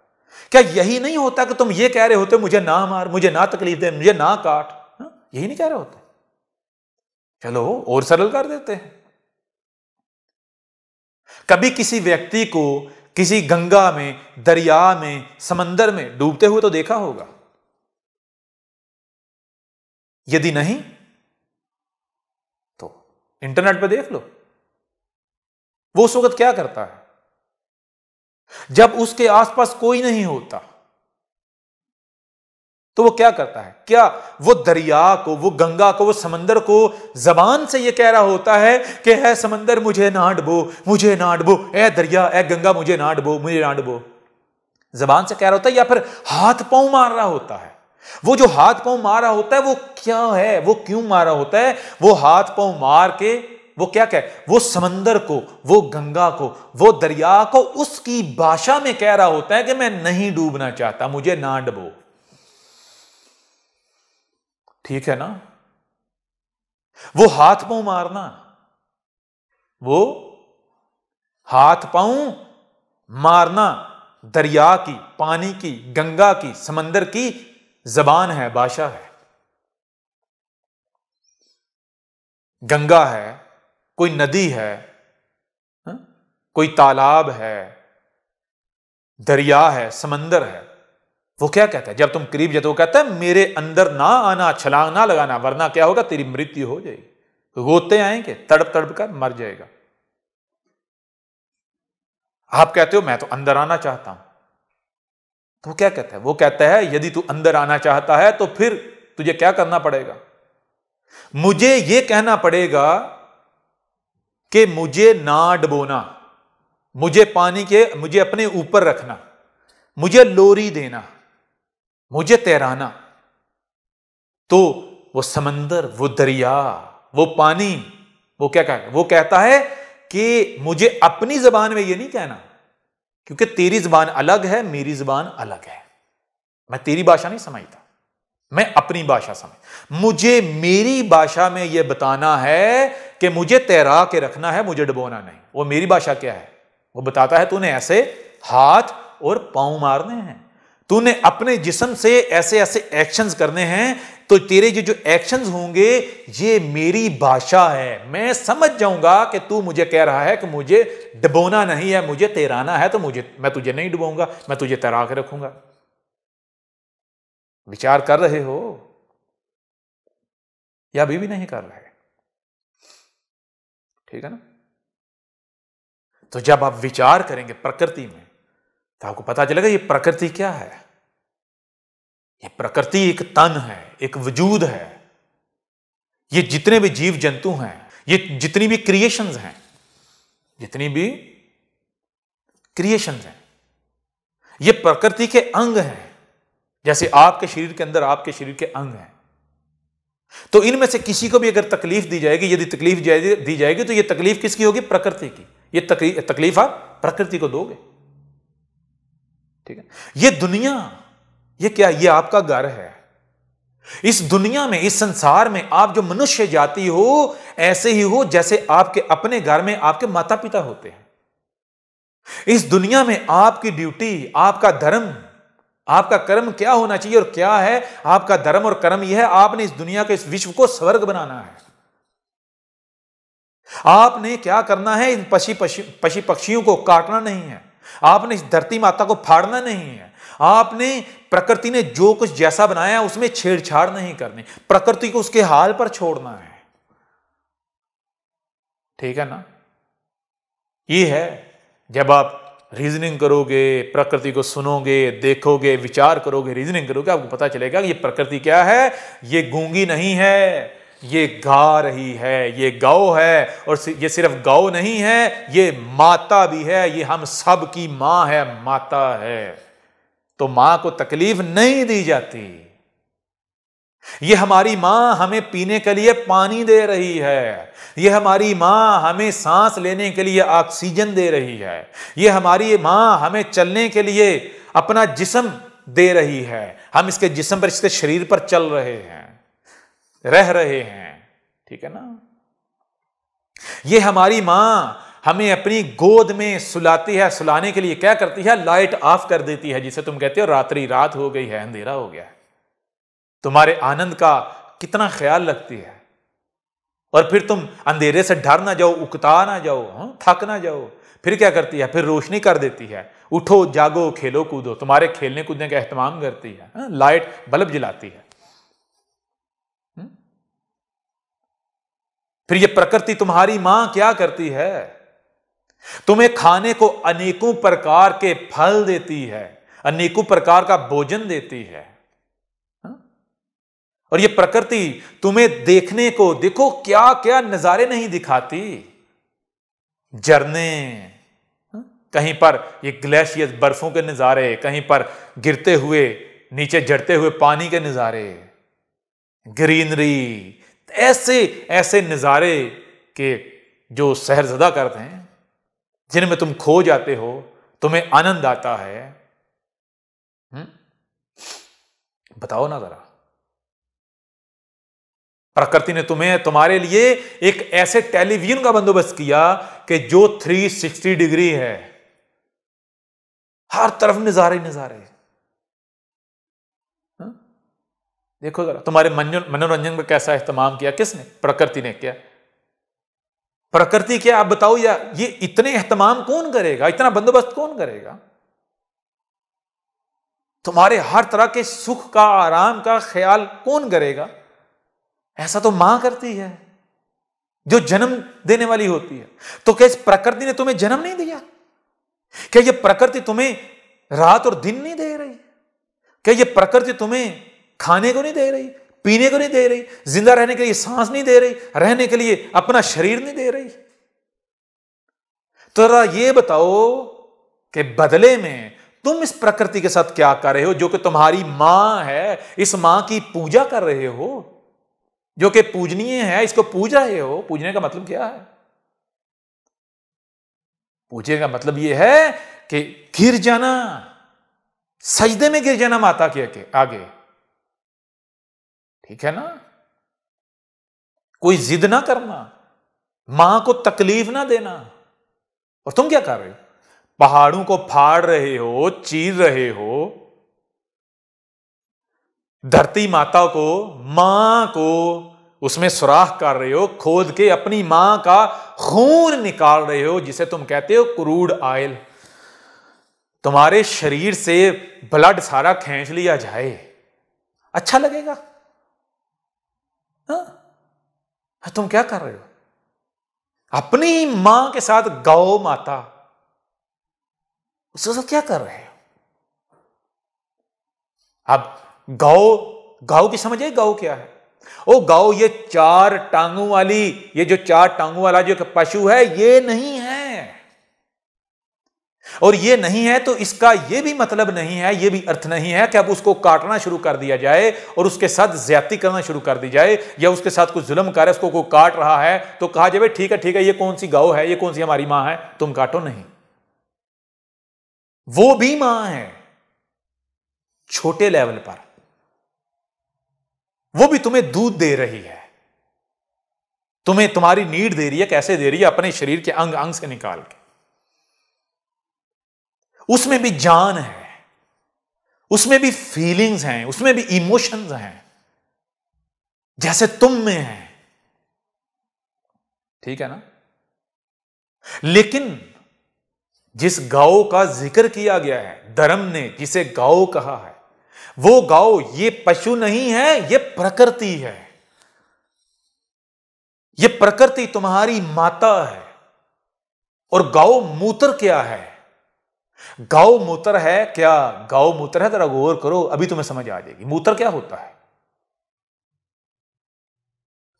क्या यही नहीं होता कि तुम ये कह रहे होते मुझे ना मार, मुझे ना तकलीफ दे, मुझे ना काट? यही नहीं कह रहे होते? चलो और सरल कर देते हैं। कभी किसी व्यक्ति को किसी गंगा में, दरिया में, समंदर में डूबते हुए तो देखा होगा? यदि नहीं तो इंटरनेट पे देख लो। वो उस वक्त क्या करता है? जब उसके आसपास कोई नहीं होता तो वो क्या करता है? क्या वो दरिया को, वो गंगा को, वो समंदर को जबान से ये कह रहा होता है कि है समंदर मुझे ना डुबो, मुझे ना डुबो, ए दरिया, ए गंगा मुझे ना डुबो, मुझे ना डुबो? जबान से कह रहा होता है या फिर हाथ पांव मार रहा होता है? वो जो हाथ पांव मार रहा होता है वो क्या है, वो क्यों मार रहा होता है? वो हाथ पांव मार के वो क्या कहे? वो समंदर को, वो गंगा को, वो दरिया को उसकी भाषा में कह रहा होता है कि मैं नहीं डूबना चाहता, मुझे ना डुबो। ठीक है ना? वो हाथ पांव मारना, वो हाथ पांव मारना दरिया की, पानी की, गंगा की, समंदर की जबान है, भाषा है। गंगा है, कोई नदी है, कोई तालाब है, दरिया है, समंदर है, वो क्या कहता है? जब तुम करीब जाते हो कहता है मेरे अंदर ना आना, छलांग ना लगाना, वरना क्या होगा? तेरी मृत्यु हो जाएगी। रोते आएंगे, तड़प तड़प कर मर जाएगा। आप कहते हो मैं तो अंदर आना चाहता हूं, तो वो क्या कहता है? वो कहता है यदि तू अंदर आना चाहता है तो फिर तुझे क्या करना पड़ेगा? मुझे यह कहना पड़ेगा कि मुझे ना डुबोना, मुझे पानी के, मुझे अपने ऊपर रखना, मुझे लोरी देना, मुझे तैराना। तो वो समंदर, वो दरिया, वो पानी, वो क्या कहता है? वो कहता है कि मुझे अपनी जबान में ये नहीं कहना, क्योंकि तेरी जबान अलग है, मेरी जबान अलग है, मैं तेरी भाषा नहीं समझता, मैं अपनी भाषा समझ। मुझे मेरी भाषा में यह बताना है कि मुझे तैरा के रखना है, मुझे डुबोना नहीं। वो मेरी भाषा क्या है? वो बताता है तूने ऐसे हाथ और पांव मारने हैं, तूने अपने जिस्म से ऐसे ऐसे एक्शंस करने हैं, तो तेरे जो एक्शंस होंगे ये मेरी भाषा है। मैं समझ जाऊंगा कि तू मुझे कह रहा है कि मुझे डुबोना नहीं है, मुझे तैराना है, तो मैं तुझे नहीं डुबाऊंगा, मैं तुझे तैरा के रखूंगा। विचार कर रहे हो या अभी भी नहीं कर रहे? ठीक है ना? तो जब आप विचार करेंगे प्रकृति में तो आपको पता चलेगा ये प्रकृति क्या है। ये प्रकृति एक तन है, एक वजूद है। ये जितने भी जीव जंतु हैं, ये जितनी भी क्रिएशंस हैं, जितनी भी क्रिएशंस हैं, ये प्रकृति के अंग हैं। जैसे आपके शरीर के अंदर आपके शरीर के अंग हैं, तो इनमें से किसी को भी अगर तकलीफ दी जाएगी, यदि तकलीफ दी जाएगी तो ये तकलीफ किसकी होगी? प्रकृति की। ये तकलीफ आप प्रकृति को दोगे। ठीक है, ये दुनिया, ये क्या, ये आपका घर है। इस दुनिया में, इस संसार में आप जो मनुष्य जाति हो, ऐसे ही हो जैसे आपके अपने घर में आपके माता पिता होते हैं। इस दुनिया में आपकी ड्यूटी, आपका धर्म, आपका कर्म क्या होना चाहिए और क्या है? आपका धर्म और कर्म यह है, आपने इस दुनिया के, इस विश्व को स्वर्ग बनाना है। आपने क्या करना है? इन पशु पक्षियों को काटना नहीं है, आपने इस धरती माता को फाड़ना नहीं है, आपने प्रकृति ने जो कुछ जैसा बनाया उसमें छेड़छाड़ नहीं करनी, प्रकृति को उसके हाल पर छोड़ना है। ठीक है ना? ये है जब आप रीजनिंग करोगे, प्रकृति को सुनोगे, देखोगे, विचार करोगे, रीजनिंग करोगे, आपको पता चलेगा कि ये प्रकृति क्या है। ये गूंगी नहीं है, ये गा रही है, ये गौ है, और ये सिर्फ गौ नहीं है, ये माता भी है, ये हम सब की मां है, माता है। तो मां को तकलीफ नहीं दी जाती। ये हमारी मां हमें पीने के लिए पानी दे रही है, ये हमारी मां हमें सांस लेने के लिए ऑक्सीजन दे रही है, ये हमारी मां हमें चलने के लिए अपना जिस्म दे रही है, हम इसके जिस्म पर, इसके शरीर पर चल रहे हैं, रह रहे हैं। ठीक है ना? ये हमारी मां हमें अपनी गोद में सुलाती है, सुलाने के लिए क्या करती है? लाइट ऑफ कर देती है, जिसे तुम कहते हो रात्रि रात हो गई है, अंधेरा हो गया है। तुम्हारे आनंद का कितना ख्याल रखती है, और फिर तुम अंधेरे से डर ना जाओ, उकता ना जाओ, थक ना जाओ, फिर क्या करती है? फिर रोशनी कर देती है, उठो जागो खेलो कूदो, तुम्हारे खेलने कूदने का एहतमाम करती है, लाइट बल्ब जलाती है। फिर ये प्रकृति तुम्हारी मां क्या करती है? तुम्हें खाने को अनेकों प्रकार के फल देती है, अनेकों प्रकार का भोजन देती है। और ये प्रकृति तुम्हें देखने को, देखो क्या क्या नजारे नहीं दिखाती। झरने, कहीं पर ये ग्लेशियर बर्फों के नजारे, कहीं पर गिरते हुए नीचे झड़ते हुए पानी के नजारे, ग्रीनरी, ऐसे ऐसे नजारे के जो सहरजदा करते हैं, जिनमें तुम खो जाते हो, तुम्हें आनंद आता है। बताओ ना जरा, प्रकृति ने तुम्हें, तुम्हारे लिए एक ऐसे टेलीविजन का बंदोबस्त किया कि जो 360 डिग्री है, हर तरफ नजारे नजारे। देखो जरा, तुम्हारे मनोरंजन पर कैसा इस्तेमाल किया? किसने? प्रकृति ने किया। प्रकृति क्या, आप बताओ, या ये इतने एहतमाम कौन करेगा, इतना बंदोबस्त कौन करेगा? तुम्हारे हर तरह के सुख का, आराम का ख्याल कौन करेगा? ऐसा तो मां करती है, जो जन्म देने वाली होती है। तो क्या इस प्रकृति ने तुम्हें जन्म नहीं दिया? क्या ये प्रकृति तुम्हें रात और दिन नहीं दे रही? क्या ये प्रकृति तुम्हें खाने को नहीं दे रही, पीने को नहीं दे रही, जिंदा रहने के लिए सांस नहीं दे रही, रहने के लिए अपना शरीर नहीं दे रही? तो जरा ये बताओ कि बदले में तुम इस प्रकृति के साथ क्या कर रहे हो, जो कि तुम्हारी मां है? इस मां की पूजा कर रहे हो, जो कि पूजनीय है, इसको पूज रहे हो। पूजने का मतलब क्या है? पूजने का मतलब यह है कि गिर जाना, सजदे में गिर जाना माता के आगे। ठीक है ना? कोई जिद ना करना, मां को तकलीफ ना देना। और तुम क्या कर रहे हो? पहाड़ों को फाड़ रहे हो, चीर रहे हो, धरती माता को, मां को उसमें सुराख कर रहे हो, खोद के अपनी मां का खून निकाल रहे हो, जिसे तुम कहते हो क्रूड ऑयल। तुम्हारे शरीर से ब्लड सारा खींच लिया जाए, अच्छा लगेगा? तुम क्या कर रहे हो? अपनी मां के साथ गौ माता, उसके साथ क्या कर रहे हो? अब गौ की समझ है? गौ क्या है? ओ गौ, ये चार टांगों वाली, ये जो चार टांगों वाला जो पशु है, ये नहीं है। और ये नहीं है तो इसका ये भी मतलब नहीं है, ये भी अर्थ नहीं है कि अब उसको काटना शुरू कर दिया जाए और उसके साथ ज्यादती करना शुरू कर दी जाए, या उसके साथ कुछ जुल्म कर उसको कोई काट रहा है तो कहा जाए ठीक है, ये कौन सी गौ है, ये कौन सी हमारी मां है, तुम काटो नहीं। वो भी मां है छोटे लेवल पर, वो भी तुम्हें दूध दे रही है, तुम्हें तुम्हारी नीड दे रही है। कैसे दे रही है? अपने शरीर के अंग अंग से निकाल के। उसमें भी जान है, उसमें भी फीलिंग्स हैं, उसमें भी इमोशंस हैं, जैसे तुम में हैं। ठीक है ना? लेकिन जिस गौ का जिक्र किया गया है, धर्म ने जिसे गौ कहा है, वो गौ ये पशु नहीं है, ये प्रकृति है। ये प्रकृति तुम्हारी माता है। और गौ मूत्र क्या है? गौ मूत्र है क्या? गौ मूत्र है, जरा गौर करो, अभी तुम्हें समझ आ जाएगी मूत्र क्या होता है।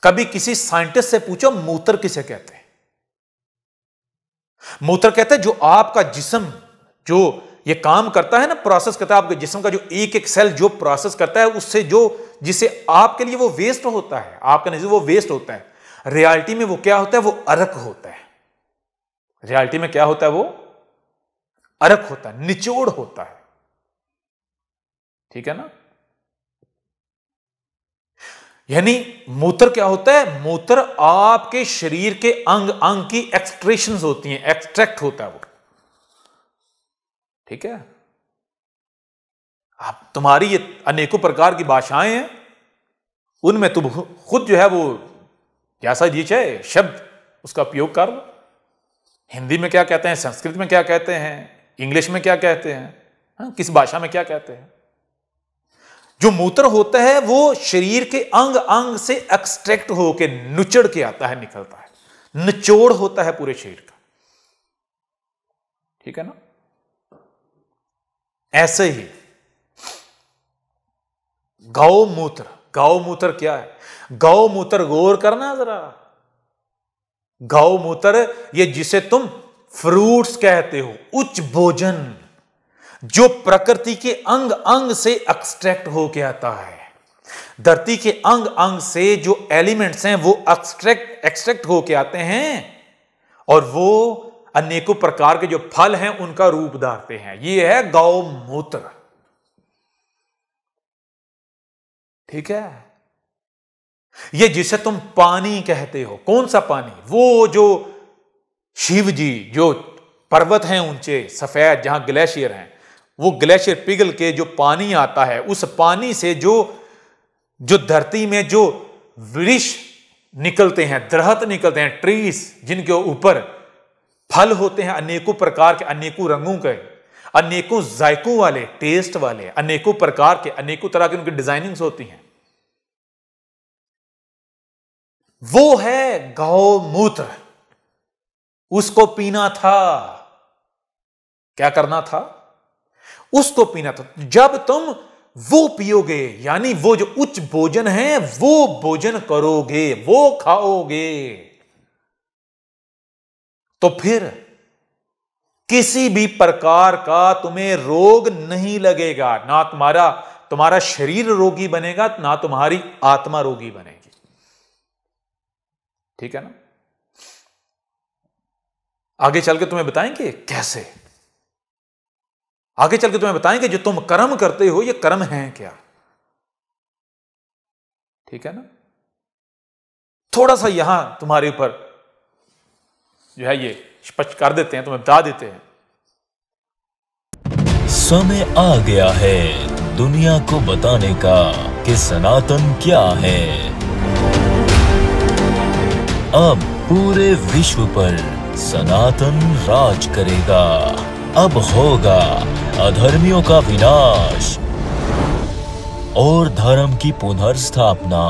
कभी किसी साइंटिस्ट से पूछो मूत्र किसे कहते हैं। मूत्र कहते हैं जो आपका जिस्म जो ये काम करता है ना, प्रोसेस करता है, आपके जिस्म का जो एक एक सेल जो प्रोसेस करता है, उससे जो जिसे आपके लिए वो वेस्ट होता है, आपके नजदीक वो वेस्ट होता है, रियलिटी में वो क्या होता है? वो अर्क होता है। रियलिटी में क्या होता है? वो अर्क होता है, निचोड़ होता है। ठीक है ना? यानी मूत्र क्या होता है? मूत्र आपके शरीर के अंग अंग की एक्सट्रेशंस होती हैं, एक्सट्रैक्ट होता है वो। ठीक है? आप तुम्हारी ये अनेकों प्रकार की भाषाएं हैं, उनमें तुम खुद जो है वो जैसा जी चाहे शब्द उसका उपयोग कर लो। हिंदी में क्या कहते हैं, संस्कृत में क्या कहते हैं, इंग्लिश में क्या कहते हैं, किस भाषा में क्या कहते हैं। जो मूत्र होता है वो शरीर के अंग अंग से एक्सट्रैक्ट होकर नुचड़ के आता है, निकलता है, निचोड़ होता है पूरे शरीर का। ठीक है ना? ऐसे ही गौमूत्र, गौमूत्र क्या है? गौमूत्र गौर करना जरा। गौमूत्र ये जिसे तुम फ्रूट्स कहते हो, उच्च भोजन जो प्रकृति के अंग अंग से एक्सट्रैक्ट होके आता है, धरती के अंग अंग से जो एलिमेंट्स हैं वो एक्सट्रैक्ट होके आते हैं, और वो अनेकों प्रकार के जो फल हैं उनका रूप धारते हैं। ये है गौमूत्र। ठीक है? ये जिसे तुम पानी कहते हो, कौन सा पानी? वो जो शिव जी जो पर्वत हैं ऊंचे सफेद, जहां ग्लेशियर हैं, वो ग्लेशियर पिघल के जो पानी आता है, उस पानी से जो धरती में जो वृक्ष निकलते हैं, दरख्त निकलते हैं, ट्रीज, जिनके ऊपर फल होते हैं अनेकों प्रकार के, अनेकों रंगों के, अनेकों जायकों वाले, टेस्ट वाले, अनेकों प्रकार के, अनेकों तरह की उनकी डिजाइनिंग्स होती हैं, वो है गौमूत्र। उसको पीना था। क्या करना था? उसको पीना था। जब तुम वो पियोगे, यानी वो जो उच्च भोजन है वो भोजन करोगे, वो खाओगे, तो फिर किसी भी प्रकार का तुम्हें रोग नहीं लगेगा। ना तुम्हारा शरीर रोगी बनेगा, ना तुम्हारी आत्मा रोगी बनेगी। ठीक है ना? आगे चल के तुम्हें बताएंगे कैसे। आगे चल के तुम्हें बताएंगे जो तुम कर्म करते हो ये कर्म हैं क्या। ठीक है ना? थोड़ा सा यहां तुम्हारे ऊपर जो है ये स्पष्ट कर देते हैं, तुम्हें बता देते हैं। समय आ गया है दुनिया को बताने का कि सनातन क्या है। अब पूरे विश्व पर सनातन राज करेगा। अब होगा अधर्मियों का विनाश और धर्म की पुनर्स्थापना।